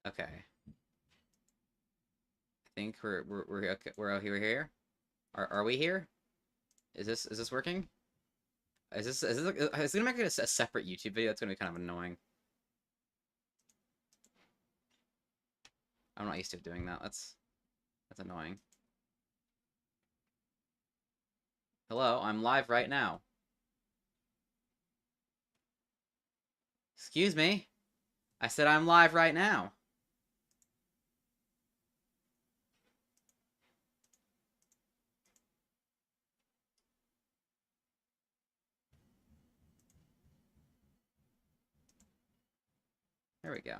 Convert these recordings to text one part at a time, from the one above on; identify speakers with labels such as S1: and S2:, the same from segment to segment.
S1: Okay. I think we're okay. We're here. Are we here? Is this working? Is it gonna make it a separate YouTube video? That's gonna be kind of annoying. I'm not used to doing that. That's annoying. Hello, I'm live right now. Excuse me. I said I'm live right now. There we go.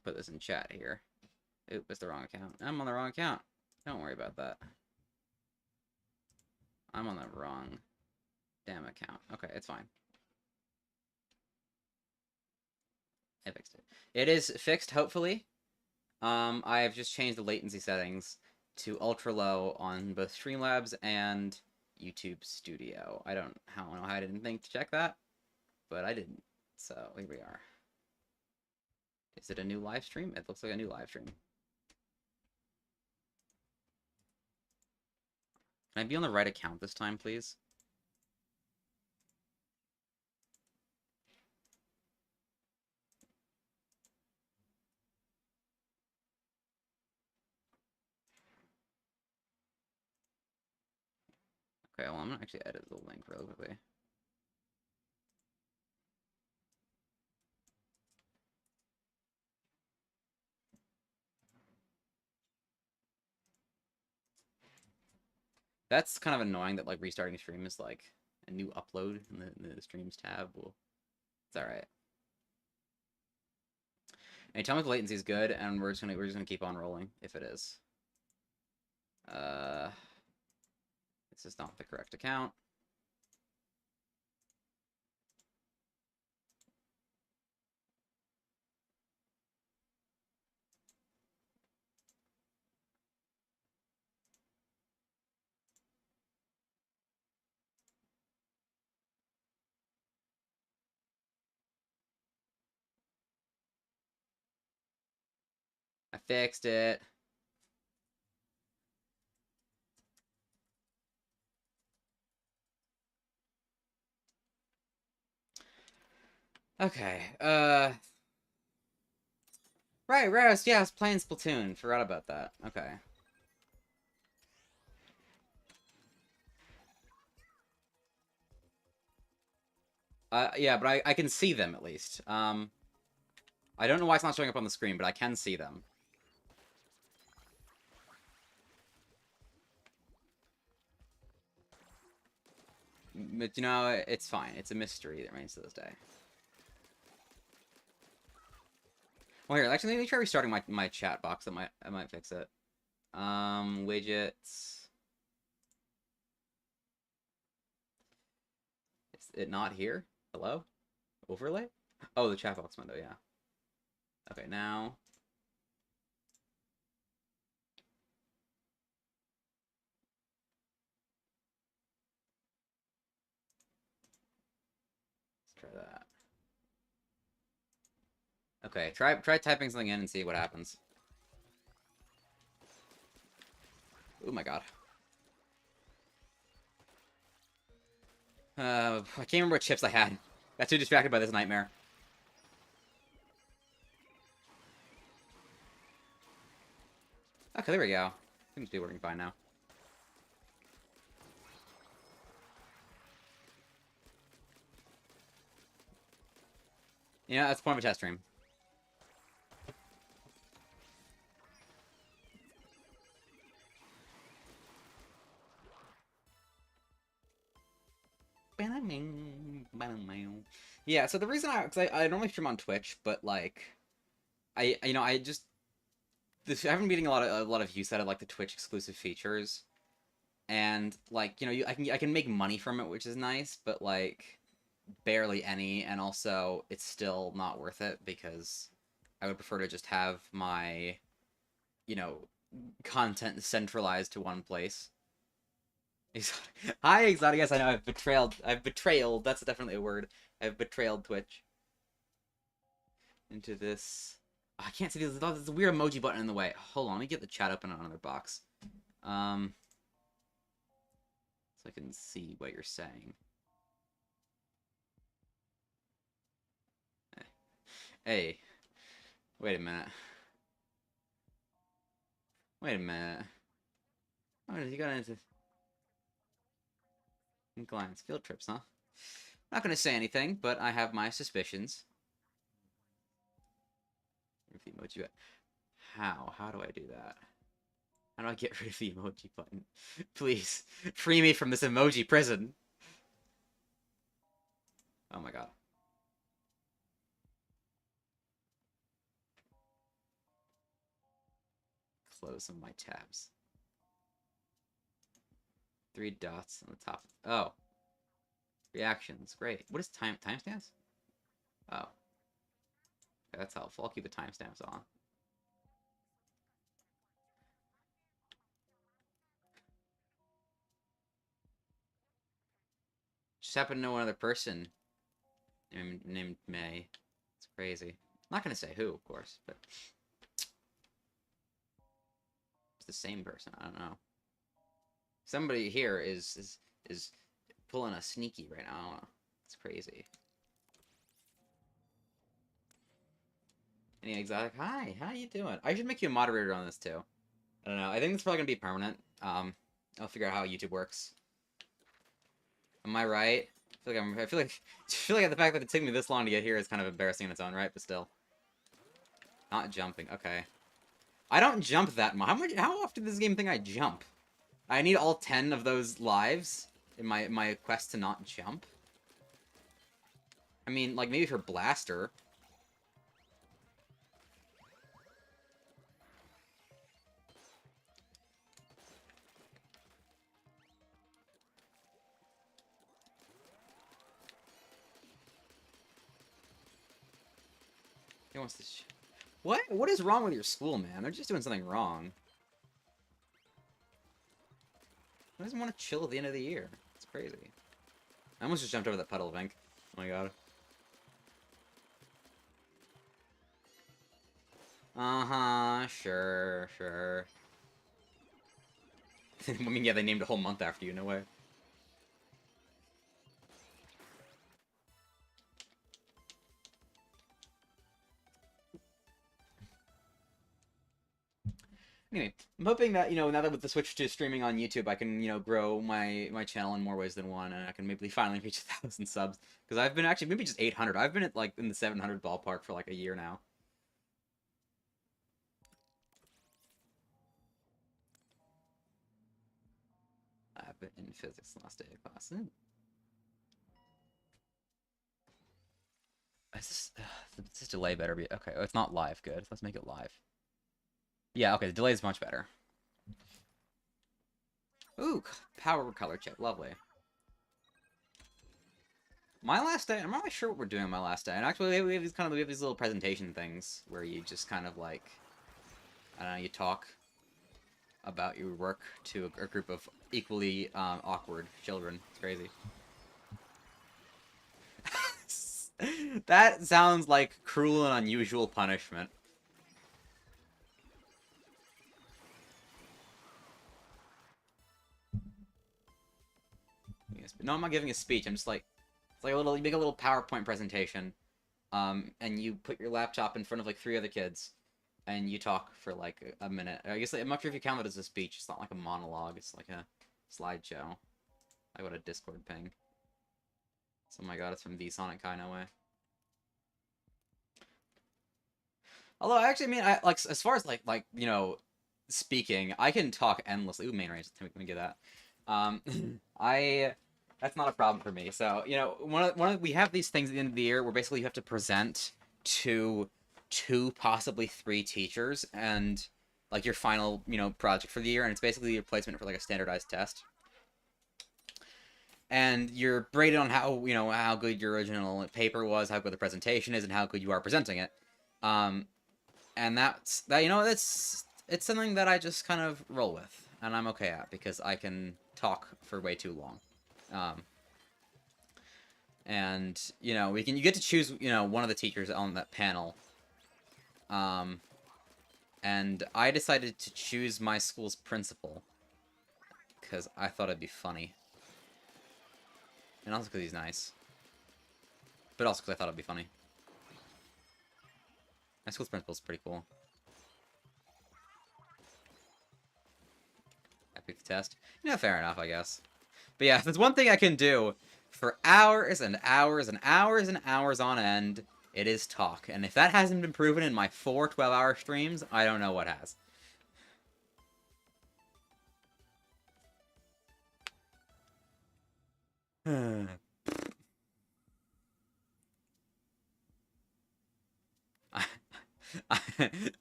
S1: Put this in chat here. Oop, it's the wrong account. I'm on the wrong account. Don't worry about that. I'm on the wrong damn account. Okay, it's fine. I fixed it. It is fixed, hopefully. I have just changed the latency settings to ultra low on both Streamlabs and YouTube Studio. I don't know how I didn't think to check that, but I didn't. So here we are. Is it a new live stream? It looks like a new live stream. Can I be on the right account this time, please? Okay, well, I'm gonna actually edit the link really quickly. That's kind of annoying that like restarting a stream is like a new upload in the streams tab. Well, it's all right. And tell me if the latency is good, and we're just gonna keep on rolling if it is. This is not the correct account. I fixed it. Okay. Right, Rose. Yeah, I was playing Splatoon. Forgot about that. Okay. Yeah, but I can see them at least. I don't know why it's not showing up on the screen, but I can see them. But you know, it's fine. It's a mystery that remains to this day. Well, here, actually, let me try restarting my chat box. I might fix it. Widgets. Is it not here? Hello? Overlay? Oh, the chat box window, yeah. Okay, now. Let's try that. Okay, try typing something in and see what happens. Oh my god. I can't remember what chips I had. Got too distracted by this nightmare. Okay, there we go. Seems to be working fine now. Yeah, that's the point of a test stream. Yeah, so the reason cause I normally stream on Twitch, but like, I just I've been meeting a lot of use out of like the Twitch exclusive features, and like I can make money from it, which is nice, but like barely any, and also it's still not worth it because I would prefer to just have my you know content centralized to one place. Hi, Exotic. Yes, I know. I've betrayed. That's definitely a word. I've betrayed Twitch into this. Oh, I can't see this. There's a weird emoji button in the way. Hold on. Let me get the chat up in another box. Um, so I can see what you're saying. Hey, wait a minute. Wait a minute. Oh, you got into glance field trips, huh? Not gonna say anything, but I have my suspicions. The emoji. How? How do I do that? How do I get rid of the emoji button? Please, free me from this emoji prison. Oh my god. Close some of my tabs. 3 dots on the top. Oh. Reactions. Great. What is timestamps? Oh. Okay, that's helpful. I'll keep the timestamps on. Just happen to know one other person named May. It's crazy. I'm not gonna say who, of course, but it's the same person. I don't know. Somebody here is pulling a sneaky right now. It's crazy. Any exotic? Hi, how you doing? I should make you a moderator on this too. I don't know. I think it's probably gonna be permanent. I'll figure out how YouTube works. Am I right? I feel like the fact that it took me this long to get here is kind of embarrassing in its own right, but still. Not jumping. Okay. I don't jump that much. How often does this game think I jump? I need all 10 of those lives in my quest to not jump. I mean, like maybe for Blaster. He wants to. What? What is wrong with your school, man? They're just doing something wrong. Who doesn't want to chill at the end of the year? It's crazy. I almost just jumped over that puddle of ink. Oh my god. Uh-huh, sure, sure. I mean, yeah, they named a whole month after you, no way. Anyway, I'm hoping that, now that with the switch to streaming on YouTube, I can, grow my channel in more ways than one, and I can maybe finally reach 1,000 subs. Because I've been actually, maybe just 800. I've been at, like, in the 700 ballpark for, like, a year now. I've been in physics last day of class. This delay better be... Okay, oh, it's not live. Good. Let's make it live. Yeah, okay, the delay is much better. Ooh, power color chip. Lovely. My last day, I'm not really sure what we're doing on my last day. And actually, we have these little presentation things where you just kind of like, I don't know, you talk about your work to a group of equally awkward children. It's crazy. That sounds like cruel and unusual punishment. No, I'm not giving a speech. I'm just like, it's like you make a little PowerPoint presentation, and you put your laptop in front of like 3 other kids, and you talk for like a minute. I guess I'm not sure if you count it as a speech. It's not like a monologue. It's like a slideshow. I got a Discord ping. Oh my god, it's from the Sonic Kai, no way. Although I actually mean, I like as far as like speaking, I can talk endlessly. Ooh, main range. Let me get that. I that's not a problem for me. So we have these things at the end of the year where basically you have to present to 2, possibly 3 teachers, and like your final project for the year, and it's basically your placement for like a standardized test. And you're graded on how good your original paper was, how good the presentation is, and how good you are presenting it. And it's something that I just kind of roll with, and I'm okay at, because I can talk for way too long. Um, and you get to choose one of the teachers on that panel. And I decided to choose my school's principal because I thought it'd be funny, and also because he's nice, but also because I thought it'd be funny. My school's principal's pretty cool. Epic test. Fair enough, I guess. But yeah, if there's one thing I can do for hours and hours and hours and hours on end, it is talk. And if that hasn't been proven in my 4 12-hour streams, I don't know what has.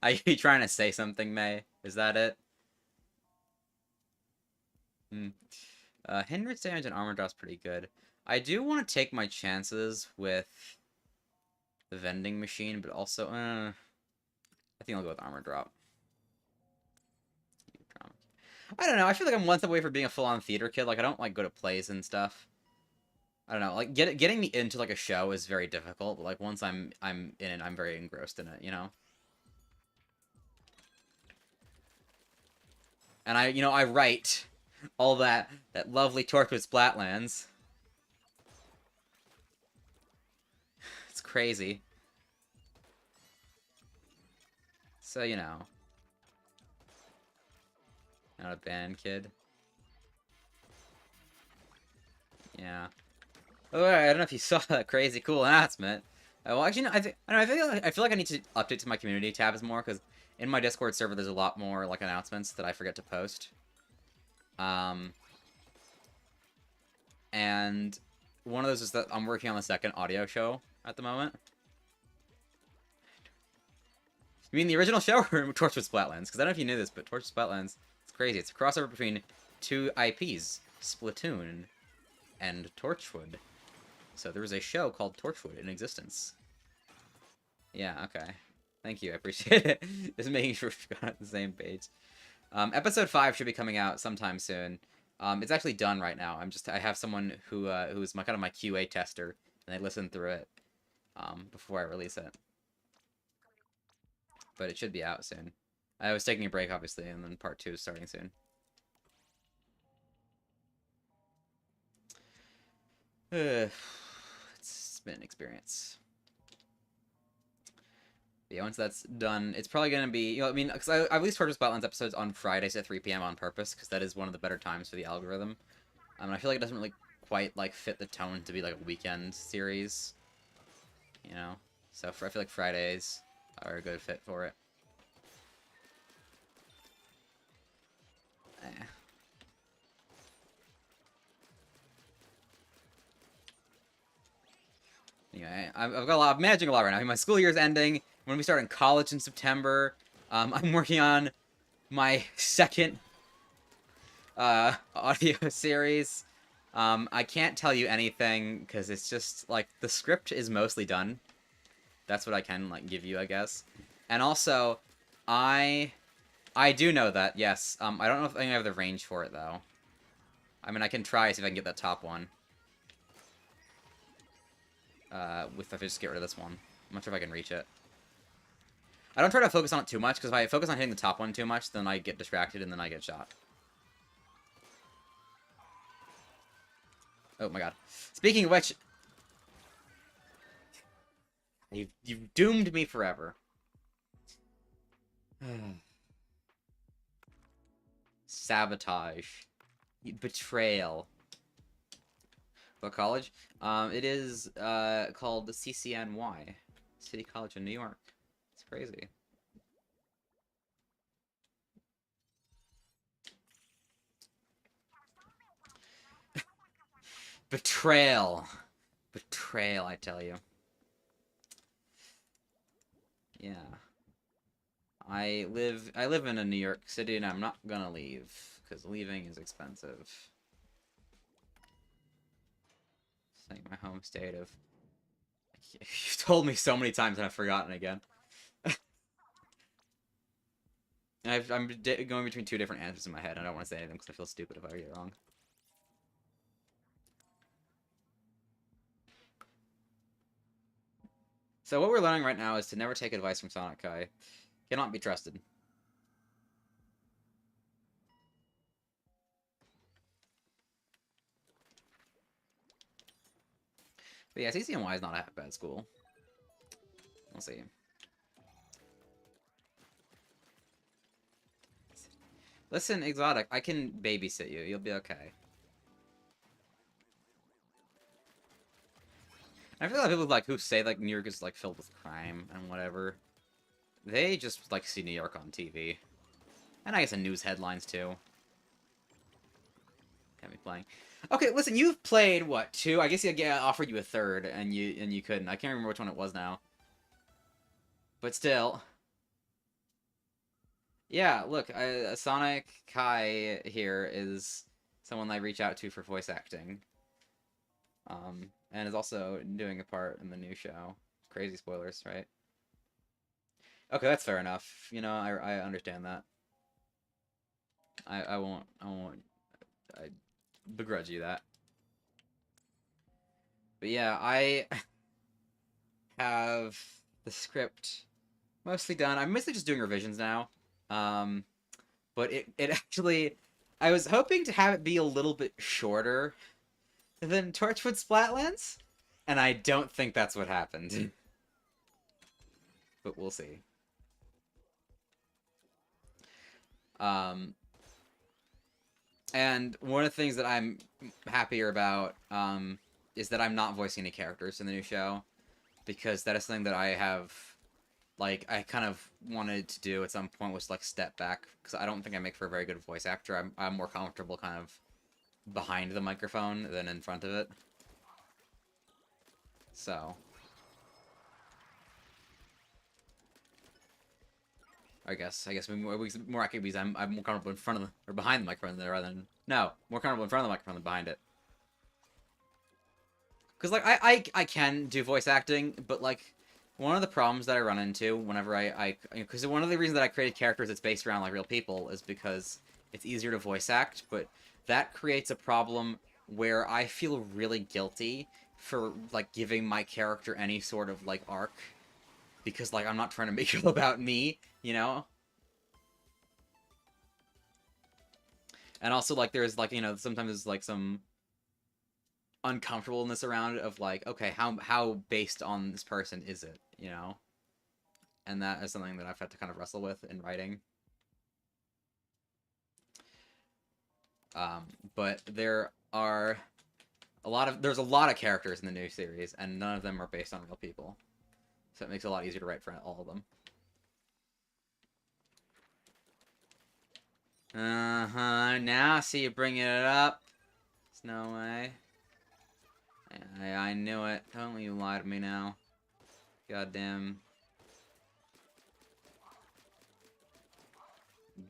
S1: Are you trying to say something, May? Is that it? Hindrance damage and armor drop's pretty good. I do want to take my chances with the vending machine, but also, I think I'll go with armor drop. I don't know. I feel like I'm one step away from being a full-on theater kid. Like, I don't, like, go to plays and stuff. I don't know. Like, getting me into, like, a show is very difficult. But, like, once I'm in it, I'm very engrossed in it, And I write all that lovely Torchwood Splatlands. It's crazy. So, not a band kid. Yeah. Oh, I don't know if you saw that crazy cool announcement. Well, actually, no, I feel like I need to update to my community tabs more, because in my Discord server, there's a lot more, like, announcements that I forget to post. And one of those is that I'm working on the second audio show at the moment. You mean the original show or Torchwood Splatlands? Because I don't know if you knew this, but Torchwood Splatlands, it's crazy. It's a crossover between 2 IPs, Splatoon and Torchwood. So there was a show called Torchwood in existence. Yeah, okay. Thank you, I appreciate it. Just making sure we've got on the same page. Episode 5 should be coming out sometime soon. It's actually done right now. I have someone who's my kind of my QA tester, and they listen through it before I release it. But it should be out soon. I was taking a break, obviously, and then part 2 is starting soon. It's been an experience. But yeah, once that's done, it's probably going to be, I mean, because I released Torchwood Splatlands episodes on Fridays at 3 p.m. on purpose, because that is one of the better times for the algorithm. I feel like it doesn't really quite, like, fit the tone to be, like, a weekend series. So I feel like Fridays are a good fit for it. Anyway, I'm managing a lot right now. My school year's ending. I'm going to be starting college in September. I'm working on my second audio series. I can't tell you anything because it's just, like, the script is mostly done. That's what I can, like, give you, I guess. And also, I do know that, yes. I don't know if I have the range for it, though. I mean, I can try, see if I can get that top one. If I just get rid of this one. I'm not sure if I can reach it. I don't try to focus on it too much, because if I focus on hitting the top one too much, then I get distracted, and then I get shot. Oh my god. Speaking of which... You've doomed me forever. Sabotage. Betrayal. What college? It is called the CCNY, City College of New York. It's crazy. Betrayal. Betrayal, I tell you. Yeah. I live in a New York City, and I'm not gonna leave, because leaving is expensive. It's like my home state of... You've told me so many times and I've forgotten again. I'm going between 2 different answers in my head. I don't want to say anything because I feel stupid if I get it wrong. So what we're learning right now is to never take advice from Sonic Kai. Cannot be trusted. But yeah, CCNY is not a bad school. We'll see. Listen, Exotic, I can babysit you. You'll be okay. I feel like people like who say like New York is like filled with crime and whatever. They just like see New York on TV. And I guess in news headlines too. Can't be playing. Okay, listen, you've played what, 2? I guess I offered you a 3rd and you couldn't. I can't remember which one it was now. But still. Yeah, look, Sonic Kai here is someone I reach out to for voice acting. And is also doing a part in the new show. Crazy spoilers, right? Okay, that's fair enough. You know, I understand that. I won't I begrudge you that. But yeah, I have the script mostly done. I'm mostly just doing revisions now. But it actually, I was hoping to have it be a little bit shorter than Torchwood Splatlands, and I don't think that's what happened. But we'll see. And one of the things that I'm happier about is that I'm not voicing any characters in the new show, because that is something that I have, like, I kind of wanted to do at some point, was like step back, because I don't think I make for a very good voice actor. I'm more comfortable kind of behind the microphone than in front of it. So I guess more accurate because I'm more comfortable in front of the, or behind the microphone rather than, no, more comfortable in front of the microphone than behind it. Because like I can do voice acting, but like one of the problems that I run into whenever because one of the reasons that I created characters that's based around like real people is because it's easier to voice act, but that creates a problem where I feel really guilty for like giving my character any sort of like arc, because like I'm not trying to make it about me, you know? And also like there's like, you know, sometimes there's like some uncomfortableness around it of like, okay, how based on this person is it, you know? And that is something that I've had to kind of wrestle with in writing. But there's a lot of characters in the new series, and none of them are based on real people, so it makes it a lot easier to write for all of them. Now I see you bringing it up. There's no way. I knew it. Don't you lie to me now. Goddamn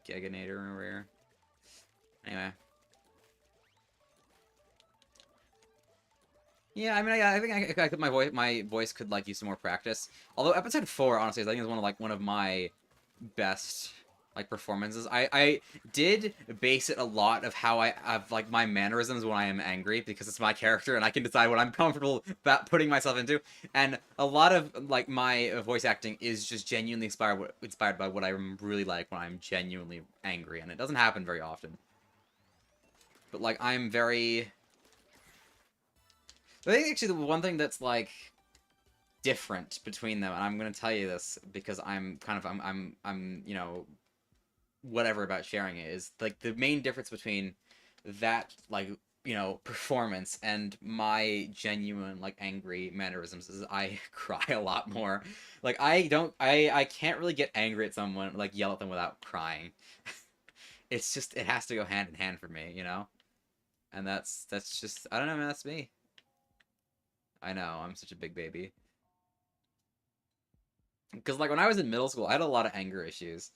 S1: Giganator over here. Anyway. Yeah, I mean, I think my voice could like use some more practice. Although episode 4, honestly, I think is one of my best like performances. I did base it a lot of how I have like my mannerisms when I am angry, because it's my character and I can decide what I'm comfortable about putting myself into. And a lot of like my voice acting is just genuinely inspired by what I'm really like when I'm genuinely angry, and it doesn't happen very often. But like I'm very I think actually the one thing that's like different between them, and I'm gonna tell you this because I'm you know, whatever about sharing it, is like the main difference between that, like, you know, performance and my genuine like angry mannerisms is I cry a lot more. Like I can't really get angry at someone, like yell at them without crying. It's just, it has to go hand in hand for me, you know? And that's just, I don't know, man, that's me. I know, I'm such a big baby. Because like when I was in middle school, I had a lot of anger issues,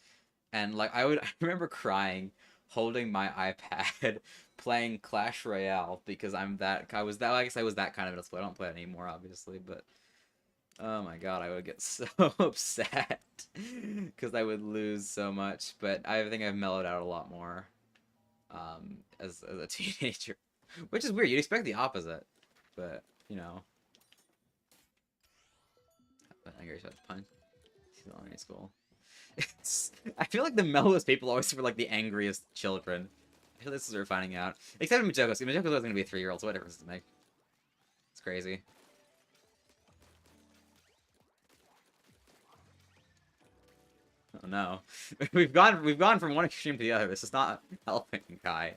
S1: and like I remember crying, holding my iPad, playing Clash Royale, because I was that, I guess I was that kind of middle school. I don't play it anymore, obviously, but oh my god, I would get so upset because I would lose so much. But I think I've mellowed out a lot more as a teenager, which is weird. You'd expect the opposite, but you know. But angry shot punch. She's in elementary school. I feel like the mellowest people always were like the angriest children. I feel this is what we're finding out. Except Majoko. Majoko's always gonna be a 3-year-old, so what difference does it make? It's crazy. Oh no. We've gone from one extreme to the other. This is not helping Kai.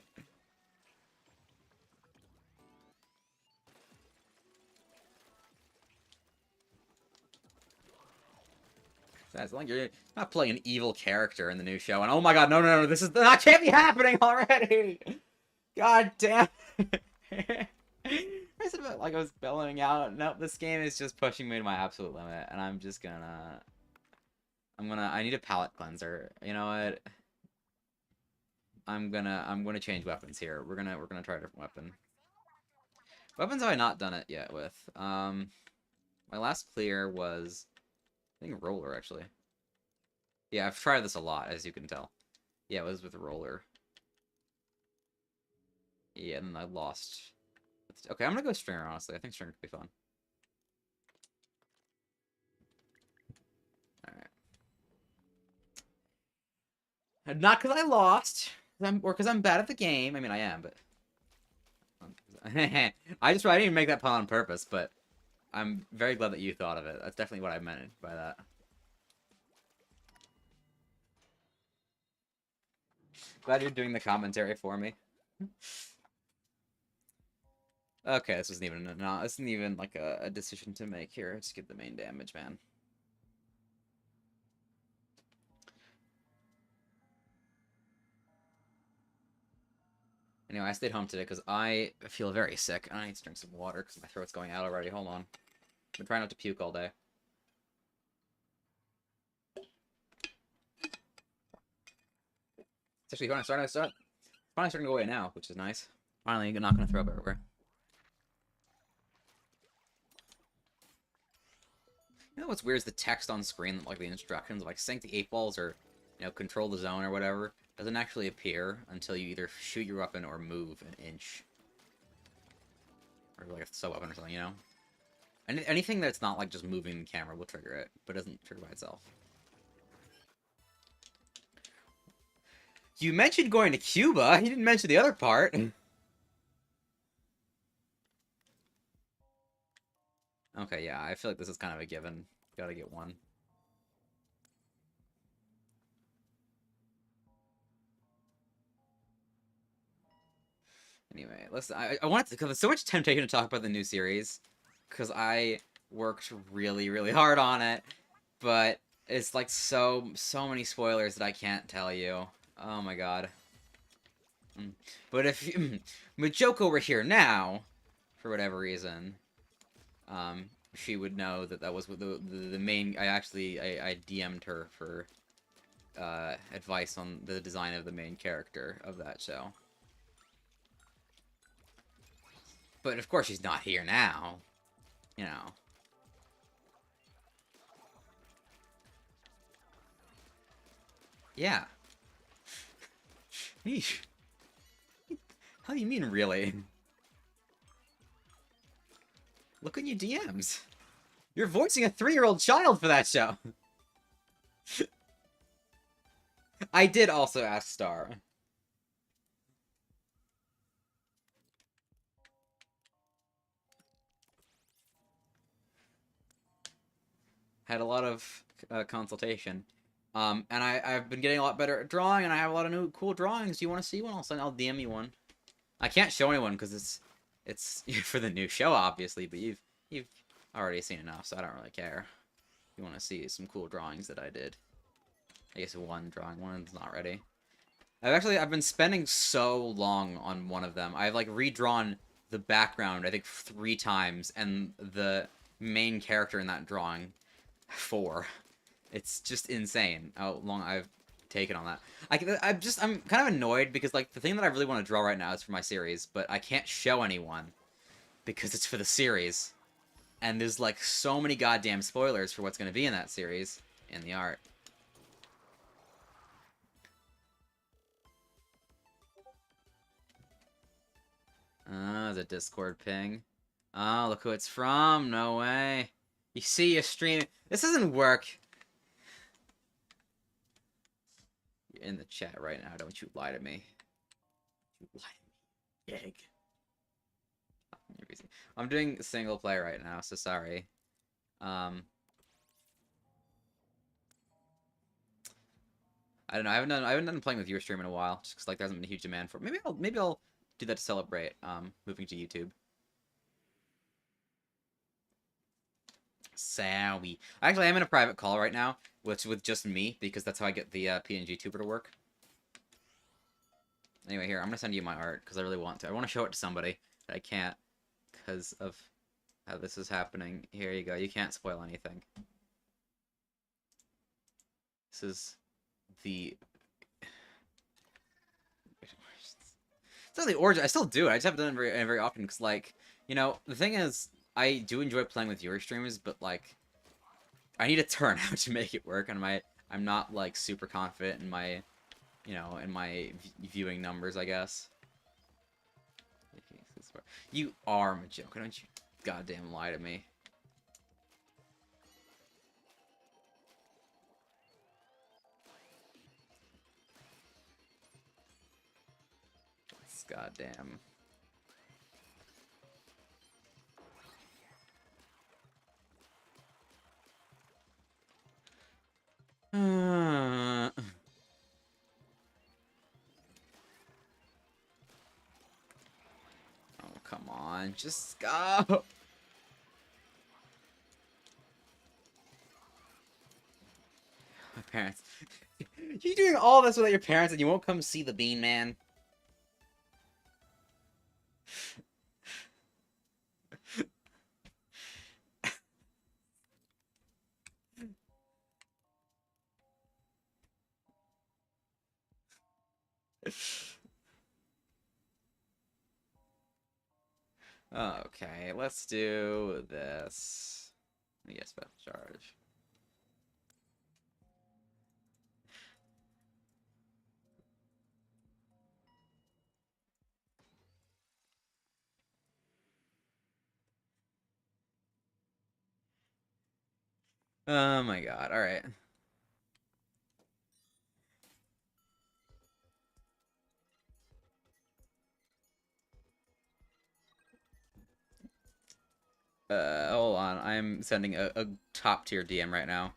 S1: It's like you're not playing an evil character in the new show, and oh my god, no, this is that can't be happening already. God damn. I said about like I was bellowing out. Nope, this game is just pushing me to my absolute limit, and I'm just gonna. I need a palate cleanser. You know what? I'm gonna change weapons here. We're gonna try a different weapon. Weapons have I not done it yet with? My last clear was, I think, roller actually. Yeah, I've tried this a lot, as you can tell. Yeah, it was with a roller. Yeah, and I lost. Okay, I'm gonna go stringer, honestly. I think stringer could be fun. Alright. Not because I lost, or because I'm bad at the game. I mean, I am, but... I didn't even make that pun on purpose, but I'm very glad that you thought of it. That's definitely what I meant by that. Glad you're doing the commentary for me. Okay, this isn't even like a decision to make here. Just get the main damage, man. Anyway, I stayed home today because I feel very sick. I need to drink some water because my throat's going out already. Hold on. I've been trying not to puke all day. It's actually finally starting to go away now, which is nice. Finally, you're not going to throw up everywhere. You know what's weird is the text on screen, like the instructions, like sync the 8 balls or, you know, control the zone or whatever, doesn't actually appear until you either shoot your weapon or move an inch. Or like a sub weapon or something, you know? Anything that's not like just moving the camera will trigger it, but it doesn't trigger by itself. You mentioned going to Cuba. You didn't mention the other part. Okay, yeah, I feel like this is kind of a given. Gotta get one. Anyway, I wanted to, because there's so much temptation to talk about the new series, because I worked really, really hard on it, but it's like so many spoilers that I can't tell you. Oh my god. But if Majoko were here now, for whatever reason, she would know that that was the main. I DM'd her for advice on the design of the main character of that show. But of course she's not here now. You know. Yeah. Eesh. How do you mean, really? Look in your DMs. You're voicing a 3-year-old child for that show. I did also ask Star. Had a lot of consultation. And I've been getting a lot better at drawing, and I have a lot of new cool drawings. Do you want to see one? I'll DM you one. I can't show anyone because it's for the new show, obviously, but you've already seen enough, so I don't really care. You want to see some cool drawings that I did. I guess one drawing, one's not ready. I've been spending so long on one of them. I've like redrawn the background, I think 3 times, and the main character in that drawing 4. It's just insane how long I've taken on that. I'm kind of annoyed because like the thing that I really want to draw right now is for my series, but I can't show anyone because it's for the series. And there's like so many goddamn spoilers for what's going to be in that series in the art. The Discord ping. Oh, look who it's from. No way. You see, you stream. This doesn't work. You're in the chat right now. Don't you lie to me. You lie to me, Egg. You're busy. I'm doing single play right now, so sorry. I don't know. I haven't done playing with your stream in a while, just because like there hasn't been a huge demand for it. Maybe I'll do that to celebrate moving to YouTube. Sowie. Actually, I'm in a private call right now, which with just me, because that's how I get the PNG tuber to work. Anyway, here, I'm gonna send you my art, because I really want to. I want to show it to somebody, but I can't, because of how this is happening. Here you go. You can't spoil anything. This is the... It's not the origin. I still do it. I just haven't done it very often, because, like, you know, the thing is, I do enjoy playing with your streamers, but, like, I need a turn out to make it work, and I'm not, like, super confident in my, you know, in my viewing numbers, I guess. You are Majoka, don't you goddamn lie to me. It's goddamn... Oh, come on. Just go. My parents. You doing all this without your parents and you won't come see the Bean Man? Okay, let's do this. Yes, special charge. Oh my god, alright. Hold on. I'm sending a top tier DM right now.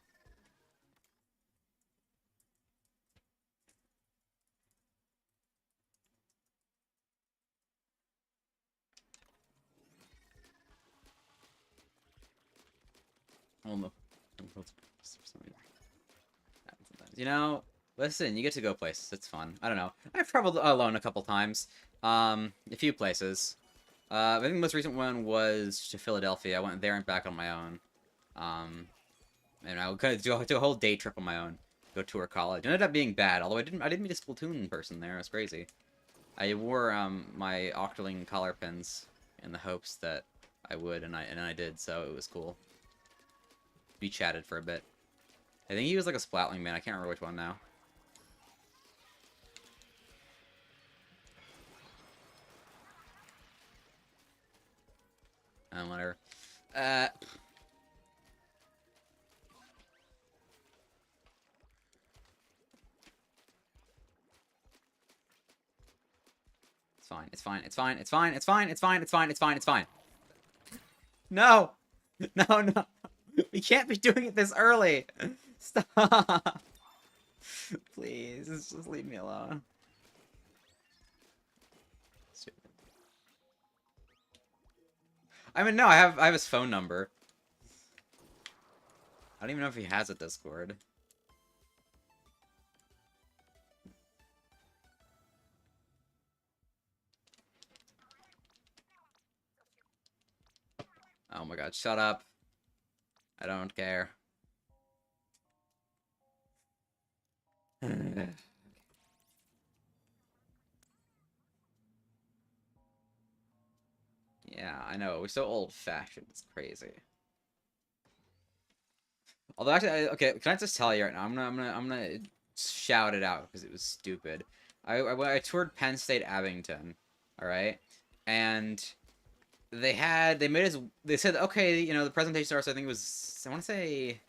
S1: You know, listen, you get to go places. It's fun. I don't know. I've traveled alone a couple times. A few places. I think the most recent one was to Philadelphia. I went there and back on my own. And I kind of do a whole day trip on my own. Go tour college. It ended up being bad, although I didn't meet a Splatoon person there. It was crazy. I wore my Octoling collar pins in the hopes that I would, and I did, so it was cool. We chatted for a bit. I think he was like a Splatling man. I can't remember which one now. Whatever. It's fine. It's fine. It's fine. It's fine. It's fine. It's fine. It's fine. It's fine. It's fine. No! No, no. We can't be doing it this early. Stop. Please, just leave me alone. I mean, no, I have his phone number. I don't even know if he has a Discord. Oh my god, shut up. I don't care. Yeah, I know. We're so old-fashioned. It's crazy. Although, actually, okay, can I just tell you right now? I'm gonna shout it out because it was stupid. I toured Penn State Abington, all right, and they made us, they said, okay, the presentation starts, I think it was, I want to say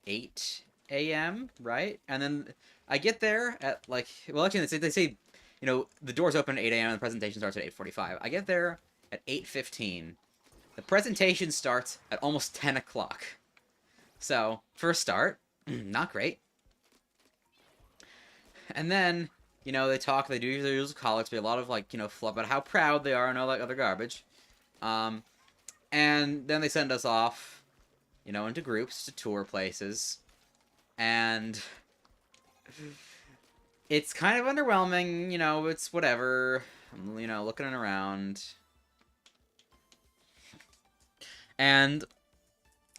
S1: 8 a.m., right? And then I get there at like, well, actually they say the doors open at 8 a.m. and the presentation starts at 8:45. I get there at 8:15. The presentation starts at almost 10 o'clock. So, first start, not great. And then, they talk, they do their usual colloquy, a lot of, like, fluff about how proud they are and all that other garbage. Um, and then they send us off, into groups to tour places. And it's kind of underwhelming, it's whatever. I'm, looking around. And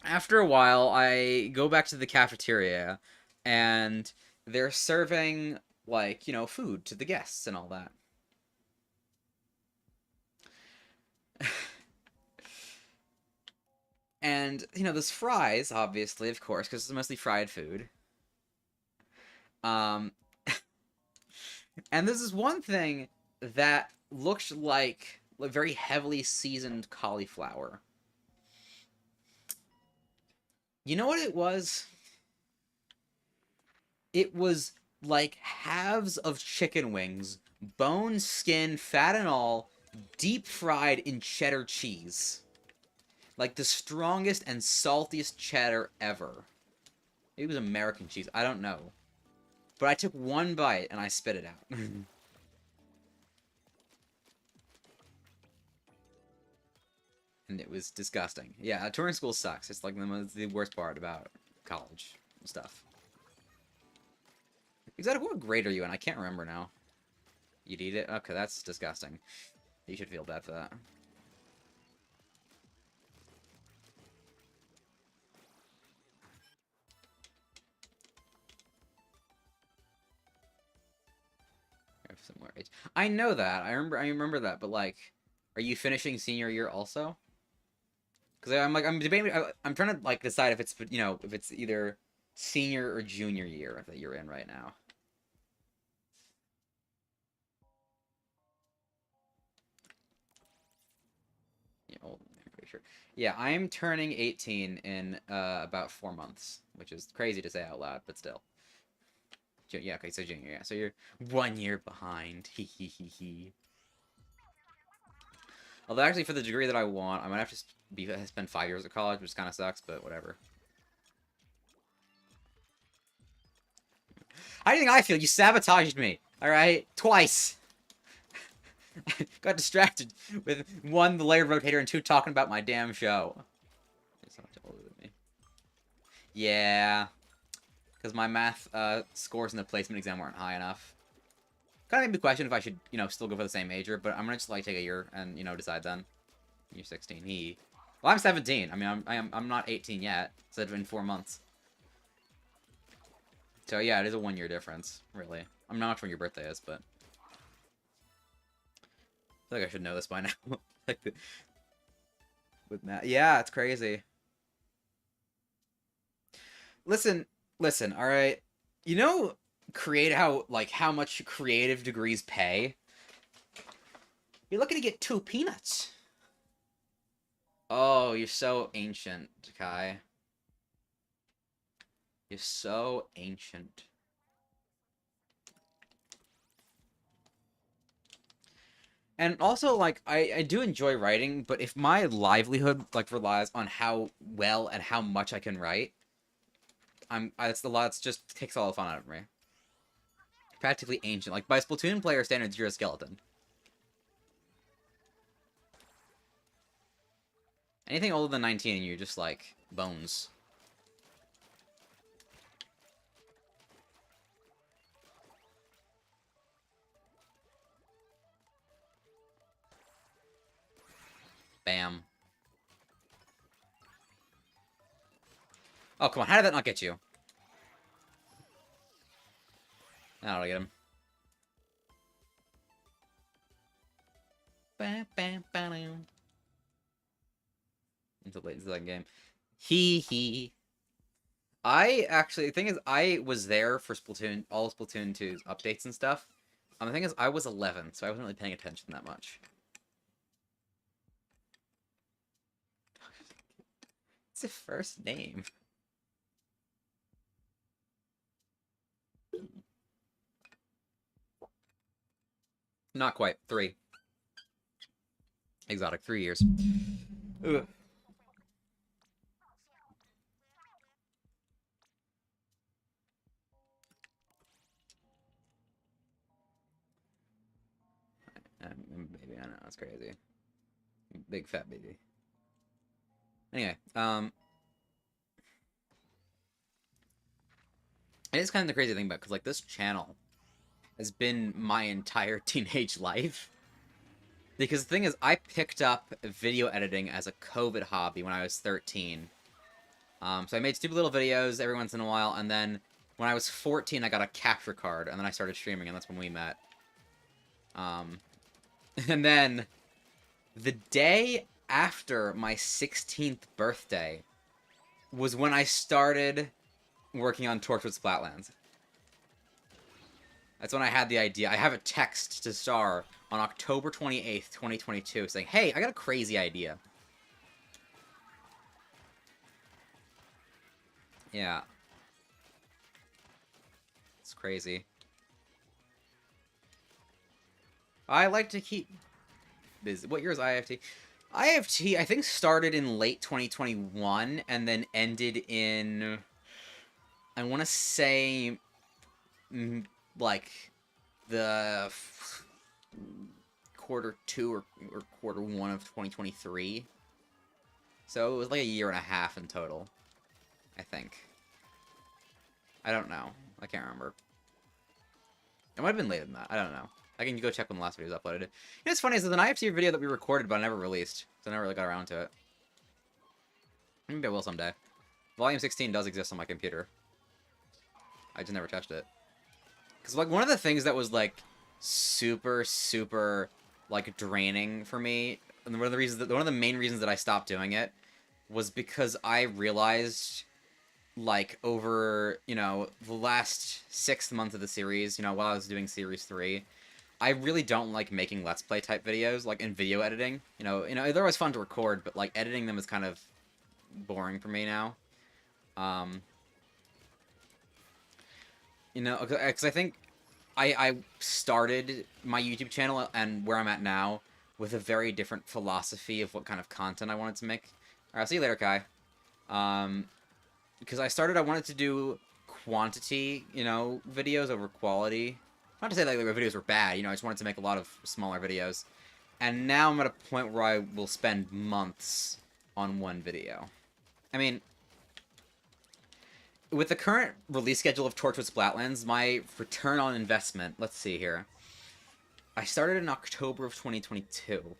S1: after a while, I go back to the cafeteria, and they're serving, like, food to the guests and all that. And, there's fries, obviously, of course, because it's mostly fried food. Um, and this is one thing that looks like very heavily seasoned cauliflower. You know what it was? It was like halves of chicken wings, bone, skin, fat and all, deep fried in cheddar cheese. Like the strongest and saltiest cheddar ever. It was American cheese. I don't know. But I took one bite and I spit it out. And it was disgusting. Yeah, touring school sucks. It's like the worst part about college stuff. Exactly, what grade are you in? I can't remember now. You'd eat it? Okay, that's disgusting. You should feel bad for that. Somewhere. I know that. I remember that, but like, are you finishing senior year also? Because I'm debating. I'm trying to like decide if it's either senior or junior year that you're in right now. Yeah, old, I'm pretty sure. Yeah, I'm turning 18 in about 4 months, which is crazy to say out loud, but still. Yeah, okay, so junior, yeah. So you're 1 year behind. Hee hee hee hee. Although actually for the degree that I want, I might have to spend 5 years at college, which kind of sucks, but whatever. How do you think I feel? You sabotaged me, alright? Twice! Got distracted with one, the layered rotator, and two, talking about my damn show. So much older than me. Yeah. Because my math scores in the placement exam weren't high enough. Kind of made me question if I should, still go for the same major, but I'm gonna just, like, take a year and, decide then. You're 16. Well, I'm 17. I mean, I'm not 18 yet. So in 4 months. So yeah, it is a 1 year difference, really. I'm not sure when your birthday is, but I feel like I should know this by now. Like with math. Yeah, it's crazy. Listen, listen, all right. You know, how much creative degrees pay? You're looking to get 2 peanuts. Oh, you're so ancient, Kai. You're so ancient. And also, like, I do enjoy writing, but if my livelihood, like, relies on how well and how much I can write, that's the lot. It's just takes all the fun out of me. Practically ancient. Like, by Splatoon player standards, you're a skeleton. Anything older than 19, you're just, like, bones. Bam. Oh, come on. How did that not get you? That'll get him. Bam, bam, bam. Until late into that game. Hee hee. The thing is, I was there for Splatoon, all Splatoon 2's updates and stuff. The thing is, I was 11, so I wasn't really paying attention that much. What's his first name? Not quite. 3. Exotic. 3 years. Ugh. Baby, I know, that's crazy. Big fat baby. Anyway, it is kind of the crazy thing about, because, like, this channel has been my entire teenage life. Because the thing is, I picked up video editing as a COVID hobby when I was 13. So I made stupid little videos every once in a while, and then when I was 14, I got a capture card, and then I started streaming, and that's when we met. And then, the day after my 16th birthday was when I started working on Torchwood Splatlands. That's when I had the idea. I have a text to Star on October 28th, 2022, saying, hey, I got a crazy idea. Yeah. It's crazy. I like to keep busy. What year is IFT? IFT, I think, started in late 2021 and then ended in, I want to say, like, the quarter 2 or quarter 1 of 2023. So it was like a year and a half in total, I think. I don't know. I can't remember. It might have been later than that. I don't know. I can go check when the last video was uploaded. You know what's funny is there's an IFT video that we recorded but I never released. So I never really got around to it. Maybe I will someday. Volume 16 does exist on my computer. I just never touched it. Because, like, one of the things that was, like, super, like, draining for me, and one of the main reasons that I stopped doing it was because I realized, like, over, you know, the last 6 months of the series, you know, while I was doing Series 3, I really don't like making Let's Play type videos, like, in video editing. You know, they're always fun to record, but, like, editing them is kind of boring for me now. You know, because I think I started my YouTube channel and where I'm at now with a very different philosophy of what kind of content I wanted to make. Alright, I'll see you later, Kai. Because I wanted to do quantity, you know, videos over quality. Not to say that the videos were bad, you know, I just wanted to make a lot of smaller videos. And now I'm at a point where I will spend months on one video. I mean, with the current release schedule of Torchwood Splatlands, my return on investment, let's see here. I started in October of 2022,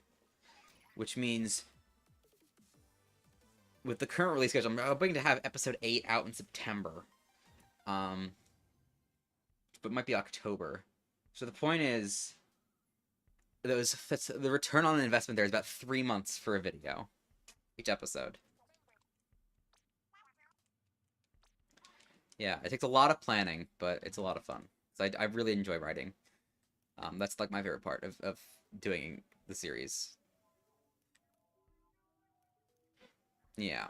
S1: which means with the current release schedule, I'm hoping to have episode 8 out in September. But it might be October. So the point is, the return on investment there is about 3 months for a video, each episode. Yeah, it takes a lot of planning, but it's a lot of fun. So I really enjoy writing. That's like my favorite part of doing the series. Yeah.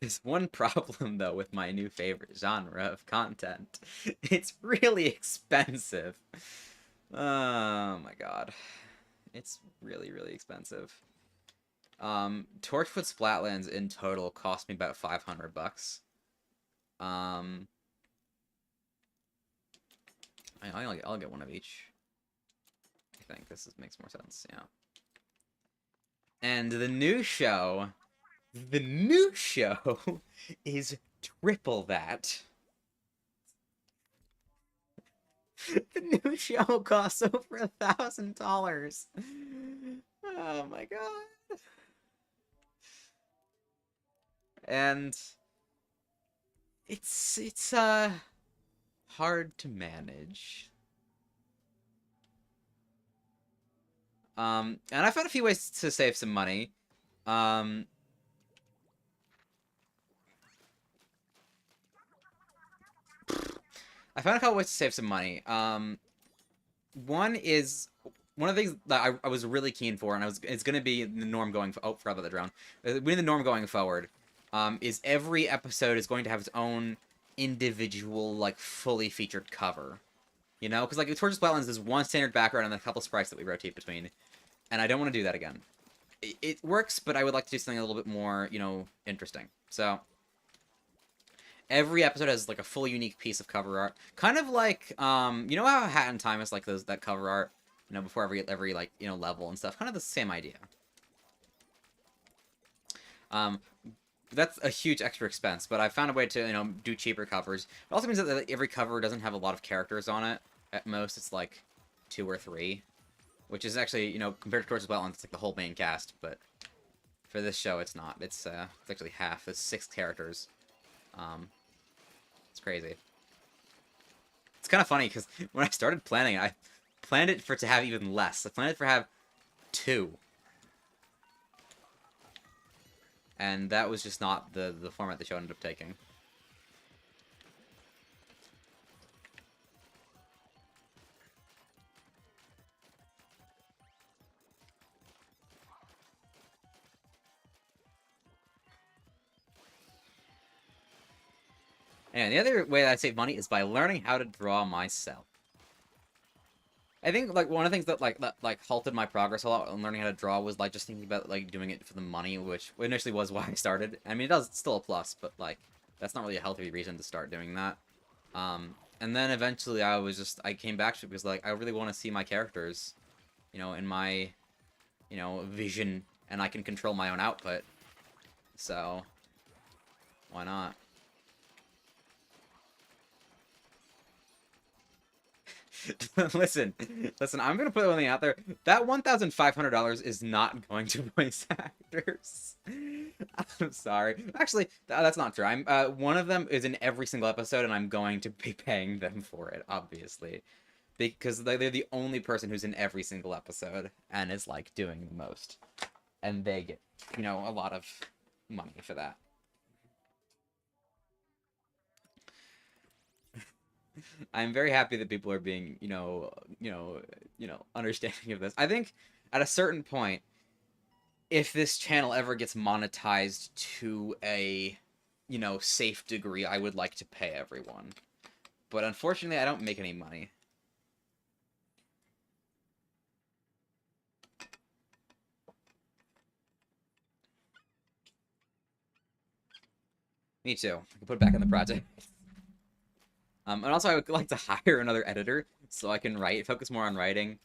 S1: There's one problem, though, with my new favorite genre of content. It's really expensive. Oh my god. It's really, really expensive. Torchwood Splatlands in total cost me about $500. I'll get one of each. I think this makes more sense, yeah. And the new show is triple that. The new show costs over $1,000. Oh my god. And it's hard to manage. And I found a few ways to save some money. I found a couple ways to save some money. One of the things that I was really keen for, and it's gonna be the norm going. Oh, forgot about the drone. Being the norm going forward, is every episode is going to have its own individual, like, fully featured cover. You know? Because, like, Torches Wetlands is one standard background and a couple sprites that we rotate between. And I don't want to do that again. It works, but I would like to do something a little bit more, you know, interesting. So, every episode has, like, a fully unique piece of cover art. Kind of like, you know how Hat in Time is, like, that cover art? You know, before every, like, you know, level and stuff. Kind of the same idea. That's a huge extra expense, but I found a way to, you know, do cheaper covers. It also means that every cover doesn't have a lot of characters on it. At most, it's like 2 or 3. Which is actually, you know, compared to Torches Wetlands, it's like the whole main cast, but for this show, it's not. It's actually half. It's 6 characters. It's crazy. It's kind of funny, because when I started planning, I planned it for it to have even less. I planned it for have 2. And that was just not the format the show ended up taking. And the other way that I save money is by learning how to draw myself. I think, like, one of the things that like halted my progress a lot on learning how to draw was, like, just thinking about, like, doing it for the money, which initially was why I started. I mean, it's still a plus, but, like, that's not really a healthy reason to start doing that. And then eventually I came back to it because, like, I really want to see my characters, you know, in my, you know, vision, and I can control my own output. So, why not? listen, I'm gonna put one thing out there. That $1,500 is not going to voice actors. I'm sorry. Actually, that's not true. One of them is in every single episode, and I'm going to be paying them for it, obviously, because they're the only person who's in every single episode and is, like, doing the most, and they get, you know, a lot of money for that. I'm very happy that people are being, understanding of this. I think at a certain point, if this channel ever gets monetized to a, you know, safe degree, I would like to pay everyone. But unfortunately, I don't make any money. Me too. I can put it back in the project. And also, I would like to hire another editor so I can focus more on writing.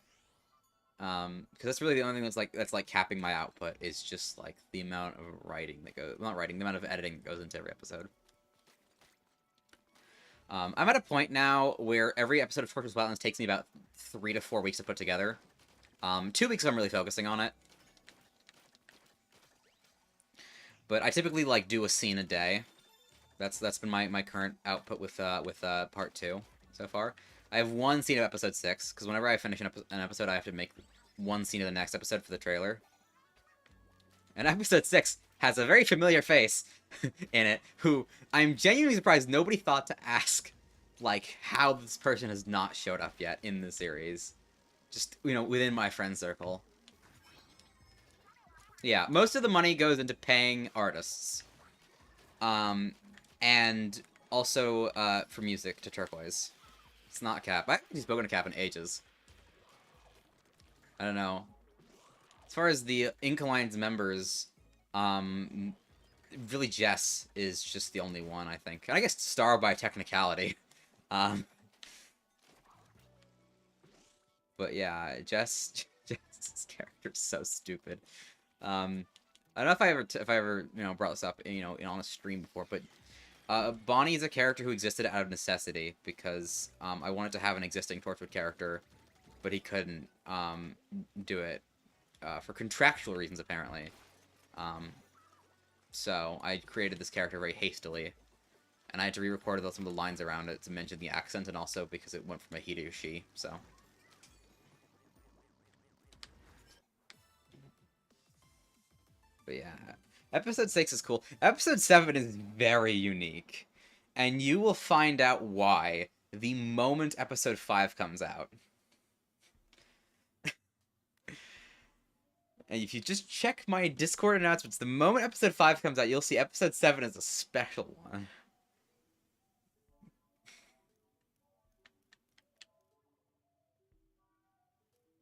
S1: Because that's really the only thing that's like capping my output is just, like, the amount of writing that goes, not writing, the amount of editing that goes into every episode. I'm at a point now where every episode of Torches Wetlands takes me about 3 to 4 weeks to put together. 2 weeks if I'm really focusing on it. But I typically, like, do a scene a day. That's been my current output with part 2 so far. I have 1 scene of episode 6, because whenever I finish an episode, I have to make 1 scene of the next episode for the trailer. And episode 6 has a very familiar face in it, who I'm genuinely surprised nobody thought to ask, like, how this person has not showed up yet in the series. Just, you know, within my friend circle. Yeah, most of the money goes into paying artists. And also, for music to Turquoise. It's not Cap. I haven't spoken to Cap in ages. I don't know. As far as the Ink Alliance members, really Jess is just the only one, I think. And I guess Star by technicality. But yeah, Jess's character's so stupid. I don't know if I ever you know, brought this up, you know, on a stream before, but Bonnie is a character who existed out of necessity because I wanted to have an existing Torchwood character, but he couldn't do it for contractual reasons, apparently. So I created this character very hastily, and I had to re-record some of the lines around it to mention the accent, and also because it went from a he to a she, so... But yeah, episode 6 is cool. Episode 7 is very unique, and you will find out why the moment episode 5 comes out. And if you just check my Discord announcements, the moment episode 5 comes out, you'll see episode 7 is a special one.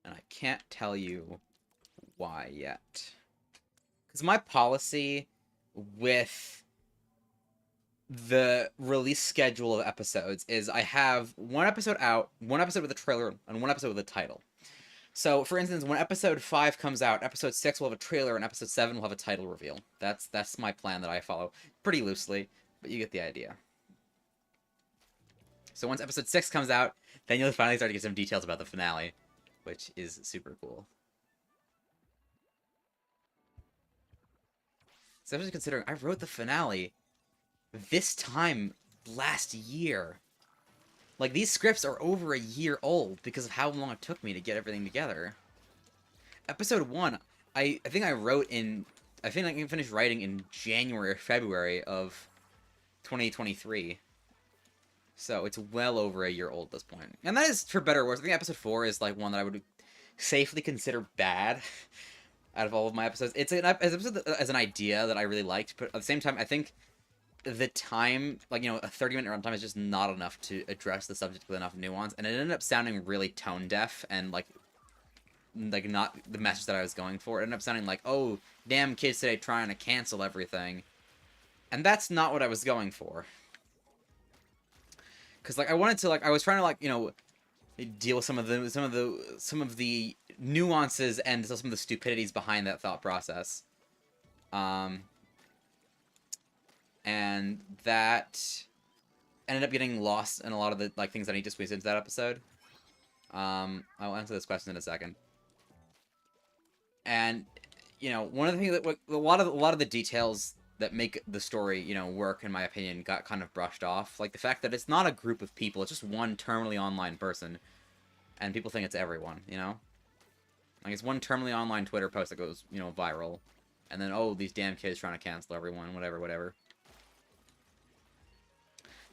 S1: And I can't tell you why yet. Because my policy with the release schedule of episodes is I have one episode out, one episode with a trailer, and one episode with a title. So, for instance, when episode 5 comes out, episode 6 will have a trailer, and episode 7 will have a title reveal. That's my plan that I follow. Pretty loosely, but you get the idea. So once episode 6 comes out, then you'll finally start to get some details about the finale, which is super cool. Especially considering I wrote the finale this time last year. Like, these scripts are over a year old because of how long it took me to get everything together. Episode 1, I think I wrote in... I think I can finish writing in January or February of 2023. So it's well over a year old at this point. And that is for better or worse. I think episode 4 is, like, one that I would safely consider bad out of all of my episodes. It's an episode as an idea that I really liked, but at the same time, I think the time, like, you know, a 30-minute runtime is just not enough to address the subject with enough nuance, and it ended up sounding really tone-deaf and, like not the message that I was going for. It ended up sounding like, oh, damn kids today trying to cancel everything. And that's not what I was going for. Because, like, I wanted to, like, I was trying to, like, you know, deal with some of the nuances and some of the stupidities behind that thought process. And that ended up getting lost in a lot of the, like, things that I need to squeeze into that episode. I'll answer this question in a second. And, you know, one of the things that a lot of the details that make the story, you know, work, in my opinion, got kind of brushed off. Like the fact that it's not a group of people; it's just one terminally online person, and people think it's everyone. You know, like it's one terminally online Twitter post that goes, you know, viral, and then, oh, these damn kids trying to cancel everyone, whatever.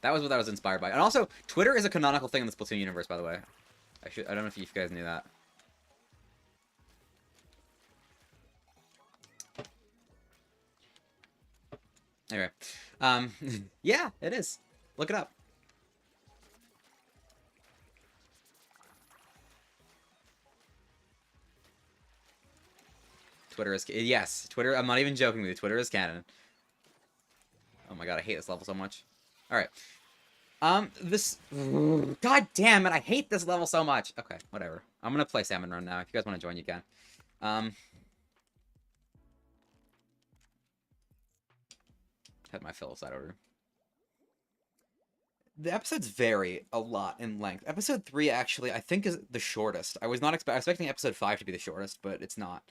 S1: That was what I was inspired by. And also, Twitter is a canonical thing in the Splatoon universe, by the way. I don't know if you guys knew that. Anyway, yeah, it is. Look it up. Twitter is... Yes, Twitter... I'm not even joking with you. Twitter is canon. Oh my god, I hate this level so much. Alright. This... God damn it, I hate this level so much. Okay, whatever. I'm gonna play Salmon Run now. If you guys want to join, you can. Had my fill of side order. The episodes vary a lot in length. Episode 3, actually, I think is the shortest. I was expecting episode 5 to be the shortest, but it's not.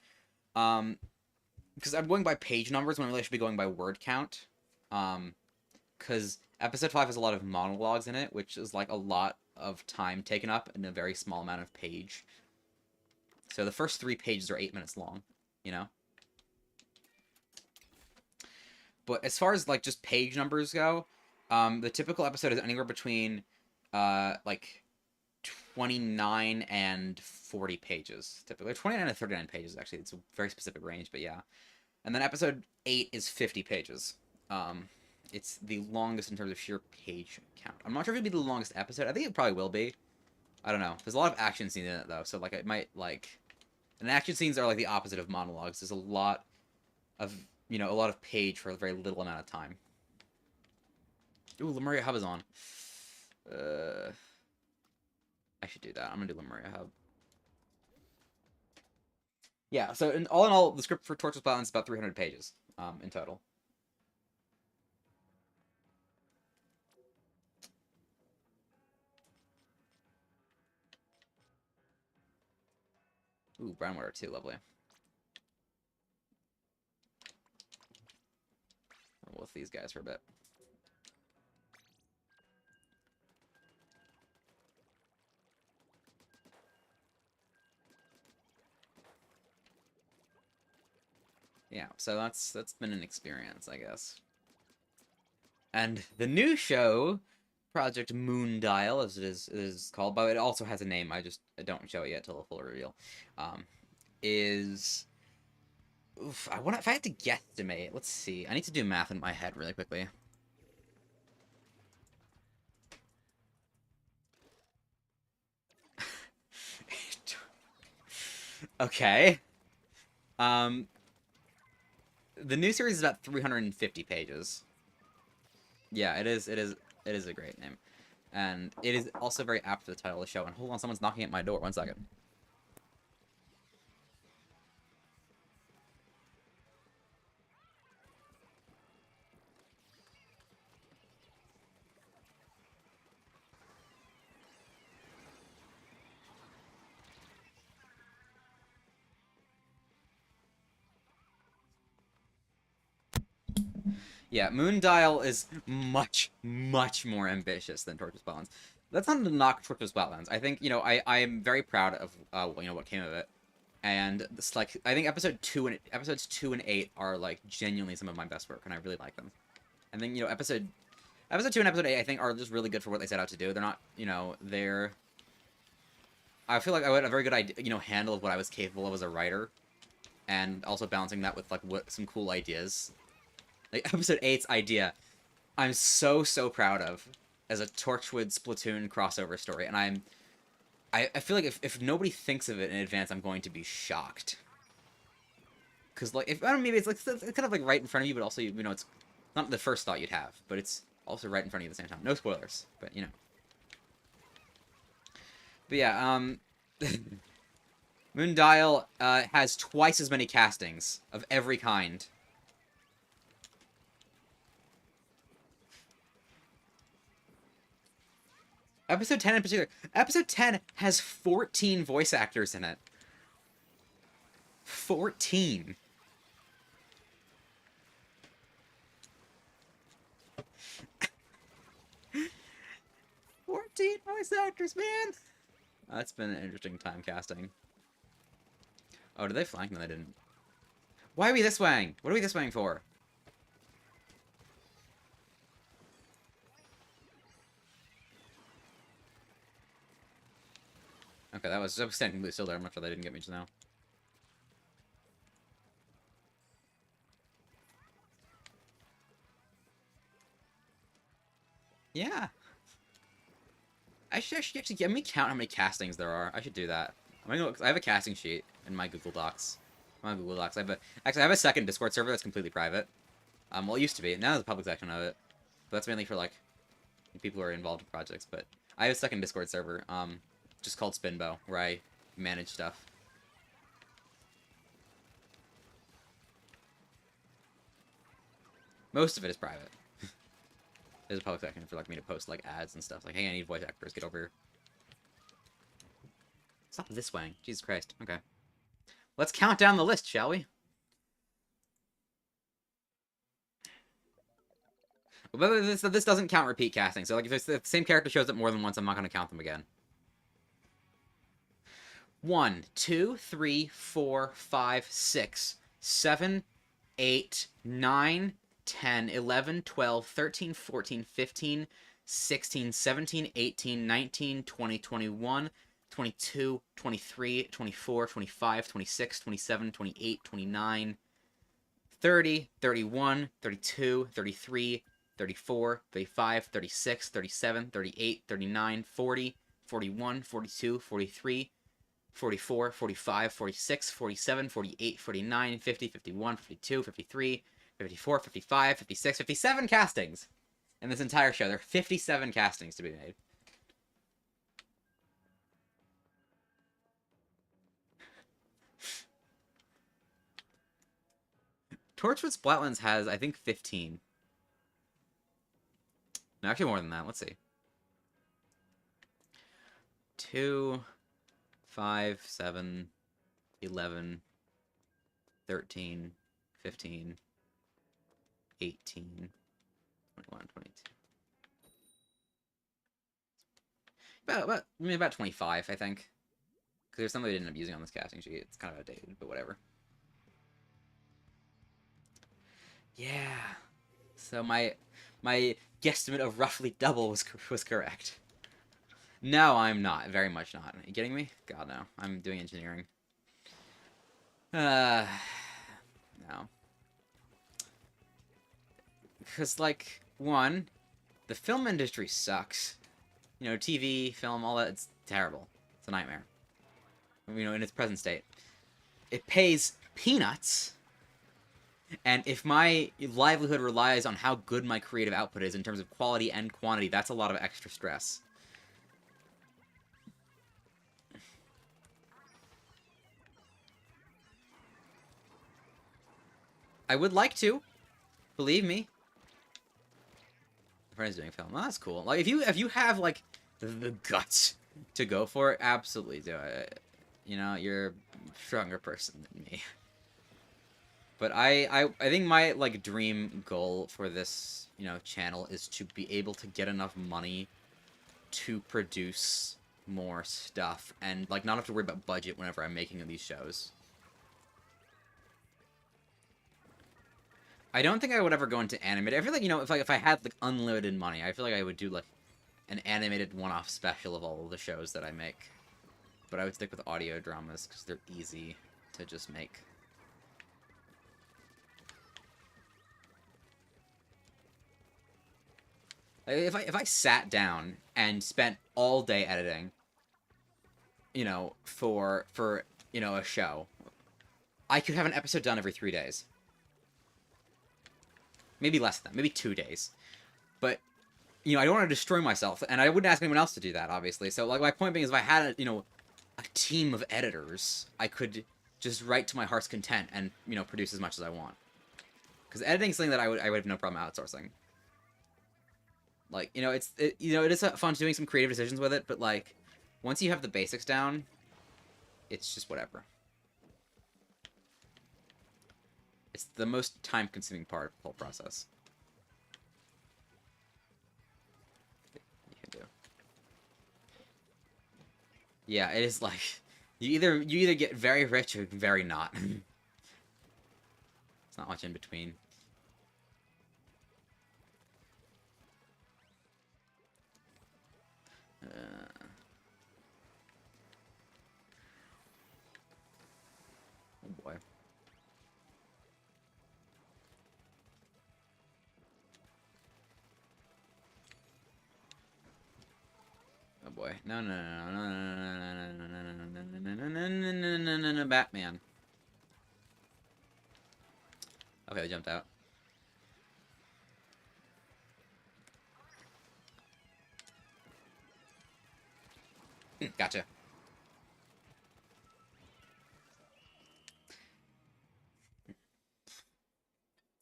S1: Because I'm going by page numbers when I really should be going by word count. Because episode 5 has a lot of monologues in it, which is, like, a lot of time taken up in a very small amount of page. So the first 3 pages are 8 minutes long, you know? But as far as, like, just page numbers go, the typical episode is anywhere between, like, 29 and 40 pages, typically. 29 to 39 pages, actually. It's a very specific range, but yeah. And then episode 8 is 50 pages. It's the longest in terms of sheer page count. I'm not sure if it'll be the longest episode. I think it probably will be. I don't know. There's a lot of action scenes in it, though, so, like, it might, like... And action scenes are, like, the opposite of monologues. There's a lot of, you know, a lot of page for a very little amount of time. Ooh, Lemuria Hub is on. I should do that. I'm gonna do Lemuria Hub. Yeah, so in all, the script for Torch's Balance is about 300 pages, in total. Ooh, brown water too, lovely. We'll with these guys for a bit. Yeah, so that's been an experience, I guess. And the new show, Project Moondial, as it is called, but it also has a name. I don't show it yet till the full reveal. Is Oof, I want if I had to guesstimate. Let's see. I need to do math in my head really quickly. Okay. Um, the new series is about 350 pages. Yeah, it is. It is. It is a great name, and it is also very apt for the title of the show. And hold on, someone's knocking at my door. 1 second. Yeah, Moondial is much, much more ambitious than Torch's Wetlands. That's not to knock Torch's Wetlands. I think, I am very proud of what came of it. And it's like I think episodes 2 and 8 are like genuinely some of my best work, and I really like them. I think episode 2 and episode 8 I think are just really good for what they set out to do. They're not they're I feel like I had a very good idea, handle of what I was capable of as a writer, and also balancing that with like some cool ideas. Like episode 8's idea, I'm so proud of as a Torchwood Splatoon crossover story, and I feel like if nobody thinks of it in advance, I'm going to be shocked. Because like if I don't know, maybe it's like it's kind of like right in front of you, but also it's not the first thought you'd have, but it's also right in front of you at the same time. No spoilers, but But yeah, Moondial has twice as many castings of every kind. Episode 10 in particular. Episode 10 has 14 voice actors in it. 14. Voice actors, man! That's been an interesting time casting. Oh, did they flank? No, they didn't. Why are we this waying? What are we this waying for? Okay, I was standing completely still there. I'm not sure they didn't get me just now. Yeah. I should actually let me count how many castings there are. I should do that. I have a casting sheet in my Google Docs. Actually, I have a second Discord server that's completely private. Well, it used to be. Now there's a public section of it, but that's mainly for like people who are involved in projects. But I have a second Discord server, just called Spinbow, where I manage stuff. Most of it is private. There's a public section for like me to post like ads and stuff. Like, hey, I need voice actors. Get over here. Stop this way. Jesus Christ. Okay. Let's count down the list, shall we? But this doesn't count repeat casting. So like if the same character shows up more than once, I'm not going to count them again. 1, 2, 3, 4, 5, 6, 7, 8, 9, 10, 11, 12, 13, 14, 15, 16, 17, 18, 19, 20, 21, 22, 23, 24, 25, 26, 27, 28, 29, 30, 31, 32, 33, 34, 35, 36, 37, 38, 39, 40, 41, 42, 43, 44, 45, 46, 47, 48, 49, 50, 51, 52, 53, 54, 55, 56, 57 castings in this entire show. There are 57 castings to be made. Torchwood Splatlands has, I think, 15. No, actually more than that. Let's see. 2, 5, 7, 11, 13, 15, 18, 21, 22. About 25, I think. Because there's something they didn't end up using on this casting sheet. It's kind of outdated, but whatever. Yeah. So my guesstimate of roughly double was correct. No, I'm not. Very much not. Are you kidding me? God, no. I'm doing engineering. now. Because, like, one, the film industry sucks. You know, TV, film, all that, it's terrible. It's a nightmare. You know, in its present state. It pays peanuts. And if my livelihood relies on how good my creative output is in terms of quality and quantity, that's a lot of extra stress. I would like to. Believe me. My friend's doing film. Oh, that's cool. Like, if you have, like, the guts to go for it, absolutely do it. You know, you're a stronger person than me. But I think my, like, dream goal for this, you know, channel is to be able to get enough money to produce more stuff and, like, not have to worry about budget whenever I'm making these shows. I don't think I would ever go into animated. I feel like, you know, if I had, like, unlimited money, I feel like I would do, like, an animated one-off special of all of the shows that I make. But I would stick with audio dramas because they're easy to just make. If I sat down and spent all day editing, you know, for you know, a show, I could have an episode done every 3 days. Maybe less than that, maybe 2 days. But, you know, I don't want to destroy myself, and I wouldn't ask anyone else to do that, obviously. So, like, my point being is if I had, you know, a team of editors, I could just write to my heart's content and, you know, produce as much as I want. Because editing is something that I would have no problem outsourcing. Like, you know, you know, it is fun doing some creative decisions with it, but, like, once you have the basics down, it's just whatever. It's the most time-consuming part of the whole process. You can do. Yeah, it is like you either get very rich or very not. It's not much in between. Oh boy. Oh boy. No, no, no, no, no, no, no, no, no, no, no, no, no, no, no, no, Batman. Okay, they jumped out. Gotcha.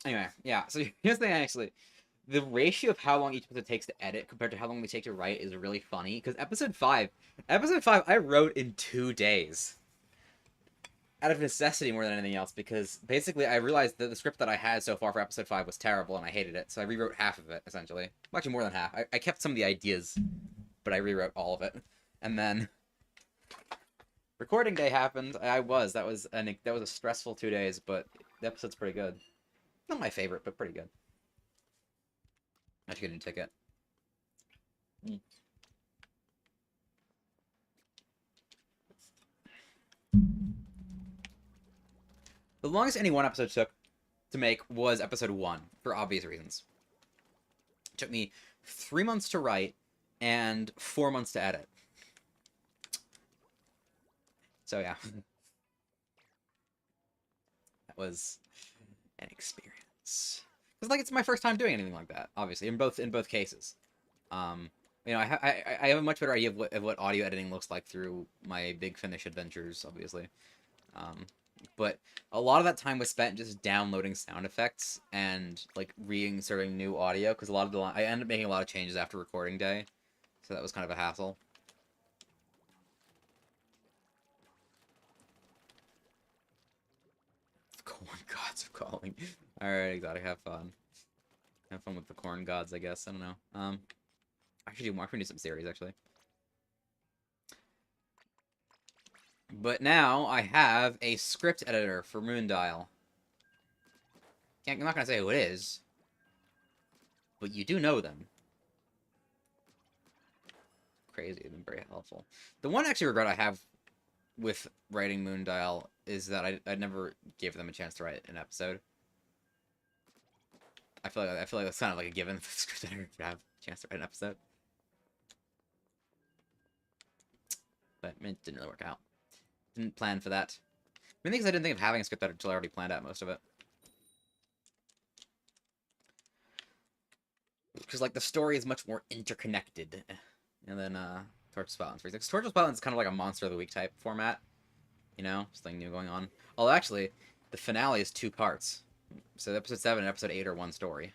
S1: Anyway, yeah, so here's the thing, actually. The ratio of how long each episode takes to edit compared to how long they take to write is really funny, because episode 5, I wrote in 2 days. Out of necessity more than anything else, because basically I realized that the script that I had so far for episode 5 was terrible and I hated it, so I rewrote half of it, essentially. Well, actually, more than half. I kept some of the ideas, but I rewrote all of it. And then recording day happened. That was a stressful 2 days, but the episode's pretty good. Not my favorite, but pretty good. I should get a new ticket. The longest any one episode took to make was episode 1, for obvious reasons. It took me 3 months to write and 4 months to edit. So yeah. That was an experience. Because, like, it's my first time doing anything like that, obviously, in both cases. You know, I have a much better idea of what audio editing looks like through my Big Finish adventures, obviously. But a lot of that time was spent just downloading sound effects and, like, reinserting new audio, because a lot of I ended up making a lot of changes after recording day, so that was kind of a hassle. The corn gods are calling. Alright, Exotic, have fun. Have fun with the corn gods, I guess. I don't know. I should do more. I should do some series, actually. But now I have a script editor for Moondial. I'm not going to say who it is, but you do know them. Crazy. They've been very helpful. The one actually regret I have with writing Moondial is that I never gave them a chance to write an episode. I feel like that's kind of like a given for the script editor to have a chance to write an episode. But it didn't really work out. Didn't plan for that. I mean, because I didn't think of having a script editor until I already planned out most of it. Because, like, the story is much more interconnected. And then, Torch Spotland's freezing. Torch Spotland's kind of like a Monster of the Week type format. You know? Something new going on. Although, actually, the finale is 2 parts. So episode 7 and episode 8 are one story.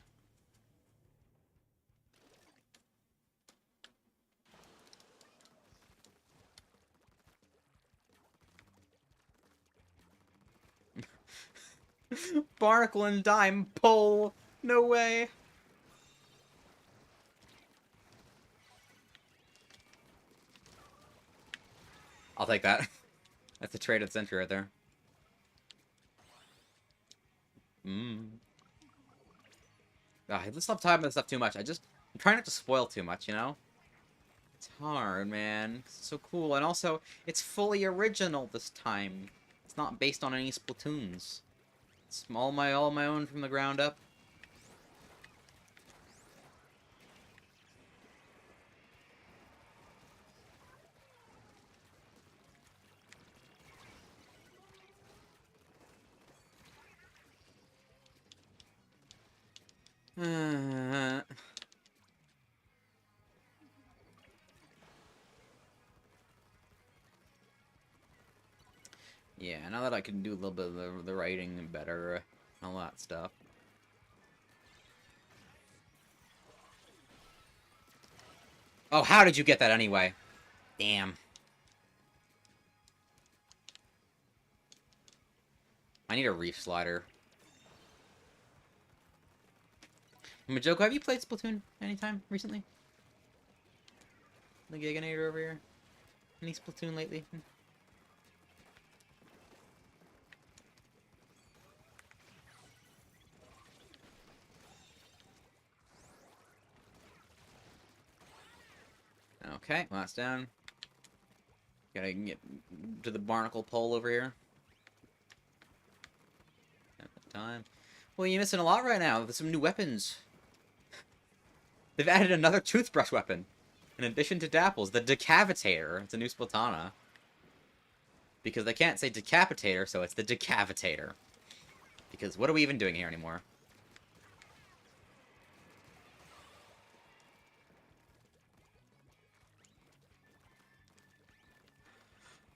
S1: Barnacle and Dime pull! No way! I'll take that. That's the trade of the century right there. Let's stop talking about this stuff too much. I'm trying not to spoil too much, you know? It's hard, man. It's so cool. And also, it's fully original this time. It's not based on any Splatoons. It's all my own from the ground up. Yeah, now that I can do a little bit of the writing better and all that stuff. Oh, how did you get that anyway? Damn. I need a reef slider. Majoko, have you played Splatoon anytime recently? The Giganator over here? Any Splatoon lately? Okay, last down. Gotta get to the barnacle pole over here. At the time. Well, you're missing a lot right now. There's some new weapons. They've added another toothbrush weapon. In addition to Dapples, the Decavitator. It's a new Splatana. Because they can't say Decapitator, so it's the Decavitator. Because what are we even doing here anymore?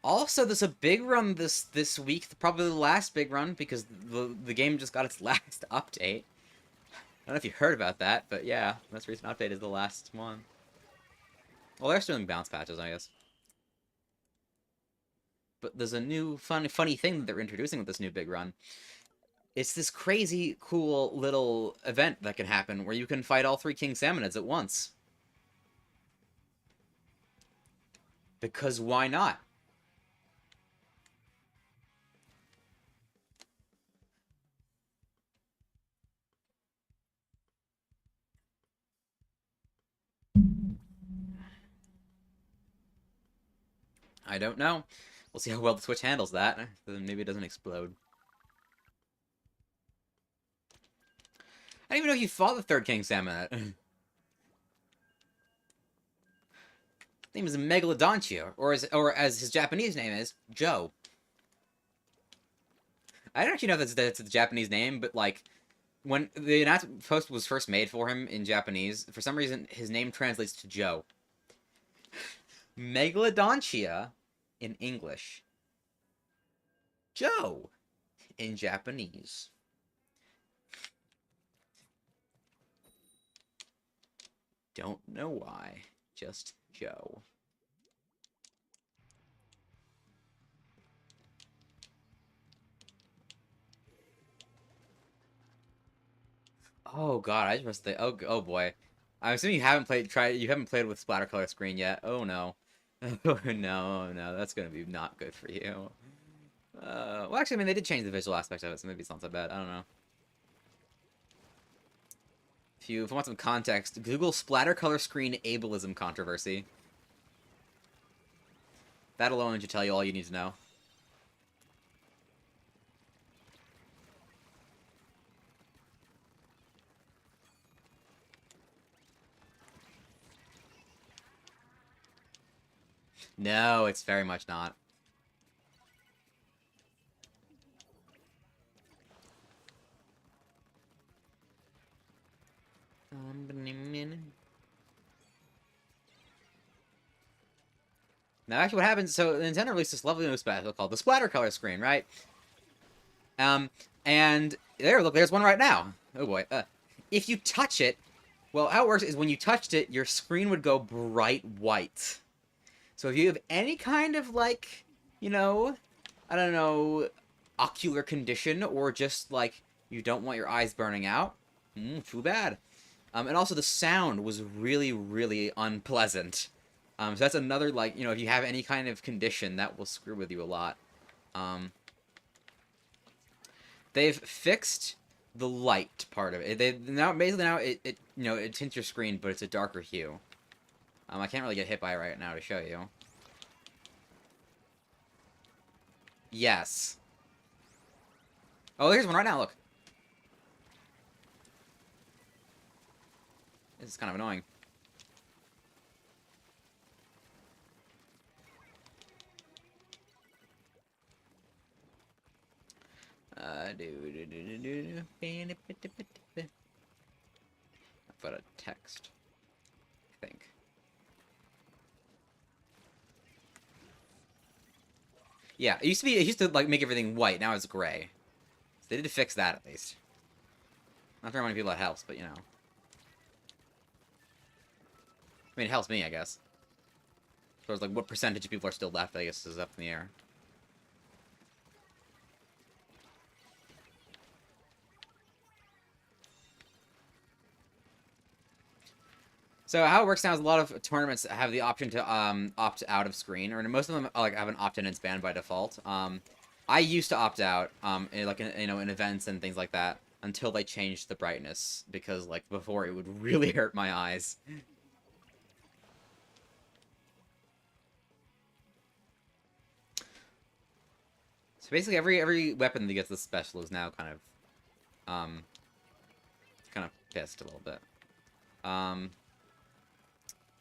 S1: Also, there's a big run this week, probably the last big run, because the game just got its last update. I don't know if you heard about that, but yeah, most recent update is the last one. Well, they're still doing bounce patches, I guess. But there's a new funny thing that they're introducing with this new big run. It's this crazy, cool little event that can happen where you can fight all 3 King Salmonids at once. Because why not? I don't know. We'll see how well the Switch handles that. Then maybe it doesn't explode. I didn't even know you fought the 3rd King Salmonid. His name is Megalodontia, or as his Japanese name is, Joe. I don't actually know if that's the Japanese name, but like, when the announcement post was first made for him in Japanese, for some reason his name translates to Joe. Megalodontia in English. Joe in Japanese. Don't know why. Just Joe. Oh god, I just must think. Oh boy. I'm assuming you haven't played with splatter color screen yet. Oh no. Oh no, that's gonna be not good for you. Well actually, I mean, they did change the visual aspect of it, so maybe it's not so bad. I don't know. If you want some context, Google splatter color screen ableism controversy. That alone should tell you all you need to know. No, it's very much not. Now, actually, what happens? So, Nintendo released this lovely new special called the Splatter Color screen, right? Um, and look, there's one right now. Oh boy. If you touch it, well, how it works is when you touched it, your screen would go bright white. So if you have any kind of, like, you know, I don't know, ocular condition, or just, like, you don't want your eyes burning out, too bad. And also the sound was really, really unpleasant. So that's another, like, you know, if you have any kind of condition, that will screw with you a lot. They've fixed the light part of it. They now basically now it you know it tints your screen, but it's a darker hue. I can't really get hit by it right now to show you. Yes. Oh, here's one right now. Look. This is kind of annoying. I've got a text, I think. Yeah, it used to like make everything white. Now it's gray. So they did fix that at least. Not very many people that helps, but you know. I mean, it helps me, I guess. As far as like what percentage of people are still left, I guess, is up in the air. So how it works now is a lot of tournaments have the option to opt out of screen, or most of them like have an opt-in and ban by default. I used to opt out you know, in events and things like that until they changed the brightness, because like before it would really hurt my eyes. So basically every weapon that gets this special is now kind of pissed a little bit.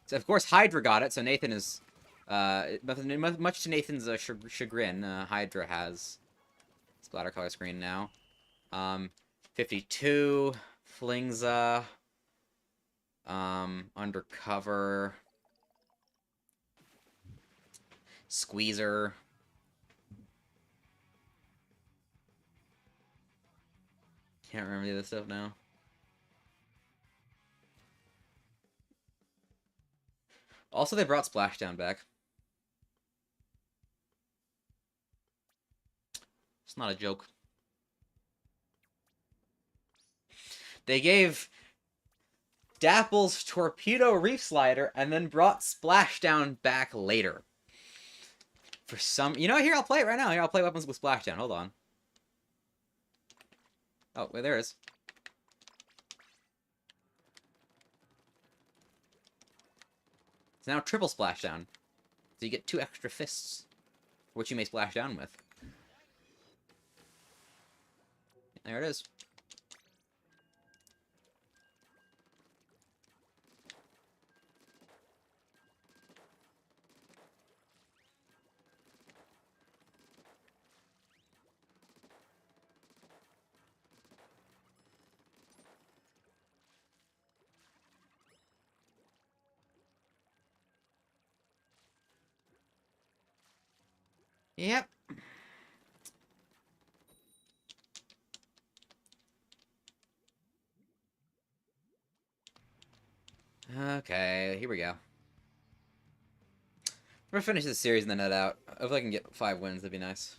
S1: So of course Hydra got it, so Nathan is much to Nathan's chagrin, Hydra has splatter color screen now. 52 Flingza, Undercover, Squeezer. Can't remember the other stuff now. Also, they brought Splashdown back. It's not a joke. They gave Dapple's Torpedo Reef Slider and then brought Splashdown back later. For some... You know, here, I'll play it right now. Here, I'll play weapons with Splashdown. Hold on. Oh, wait, there it is. It's now triple Splashdown. So you get 2 extra fists, which you may splash down with. There it is. Yep. Okay, here we go. We're gonna finish this series and then head out. If I can get 5 wins, that'd be nice.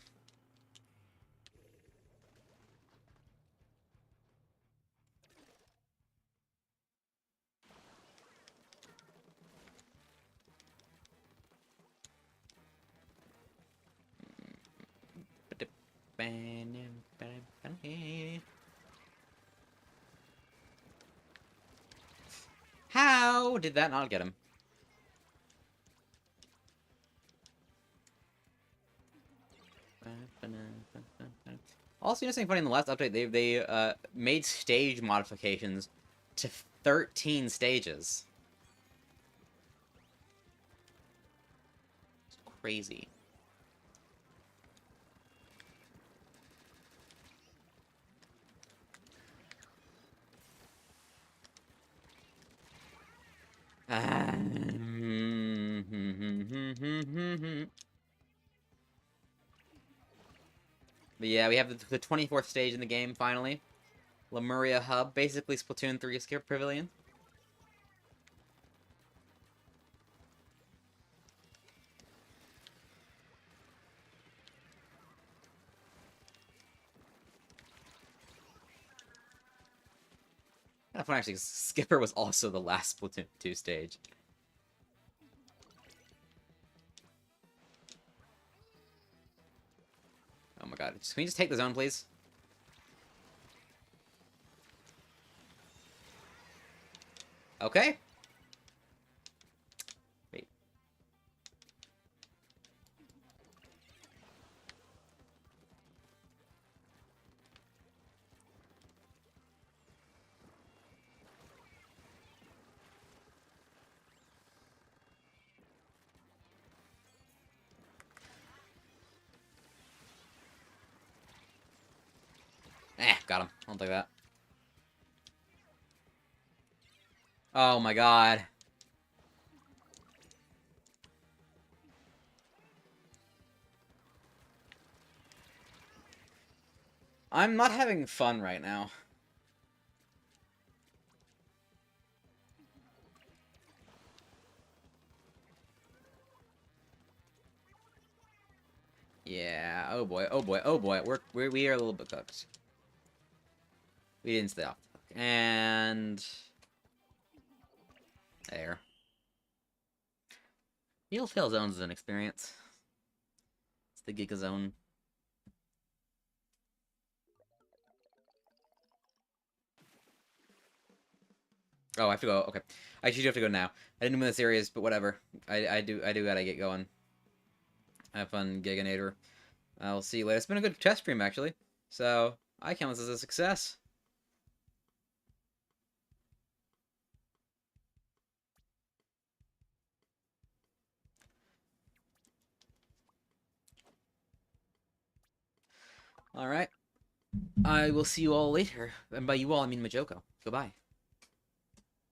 S1: How did that not get him? Also, you know something funny? In the last update, they made stage modifications to 13 stages. crazy. But yeah, we have the 24th stage in the game, finally. Lemuria Hub, basically Splatoon 3 Skip Pavilion. Kind of fun, actually, 'cause Skipper was also the last Splatoon 2 stage. Oh my god. Can we just take the zone, please? Okay. Wait. Got him. I'll take that. Oh my god. I'm not having fun right now. Yeah. Oh boy. Oh boy. Oh boy. We are a little bit cooked. We didn't stay off the hook. And there. Needle Tail Zones is an experience. It's the Giga Zone. Oh, I have to go. Okay, I actually do have to go now. I didn't win the series, but whatever. I do gotta get going. Have fun, Giganator. I'll see you later. It's been a good chess stream actually, so I count this as a success. All right. I will see you all later, and by you all I mean Majoko. Goodbye.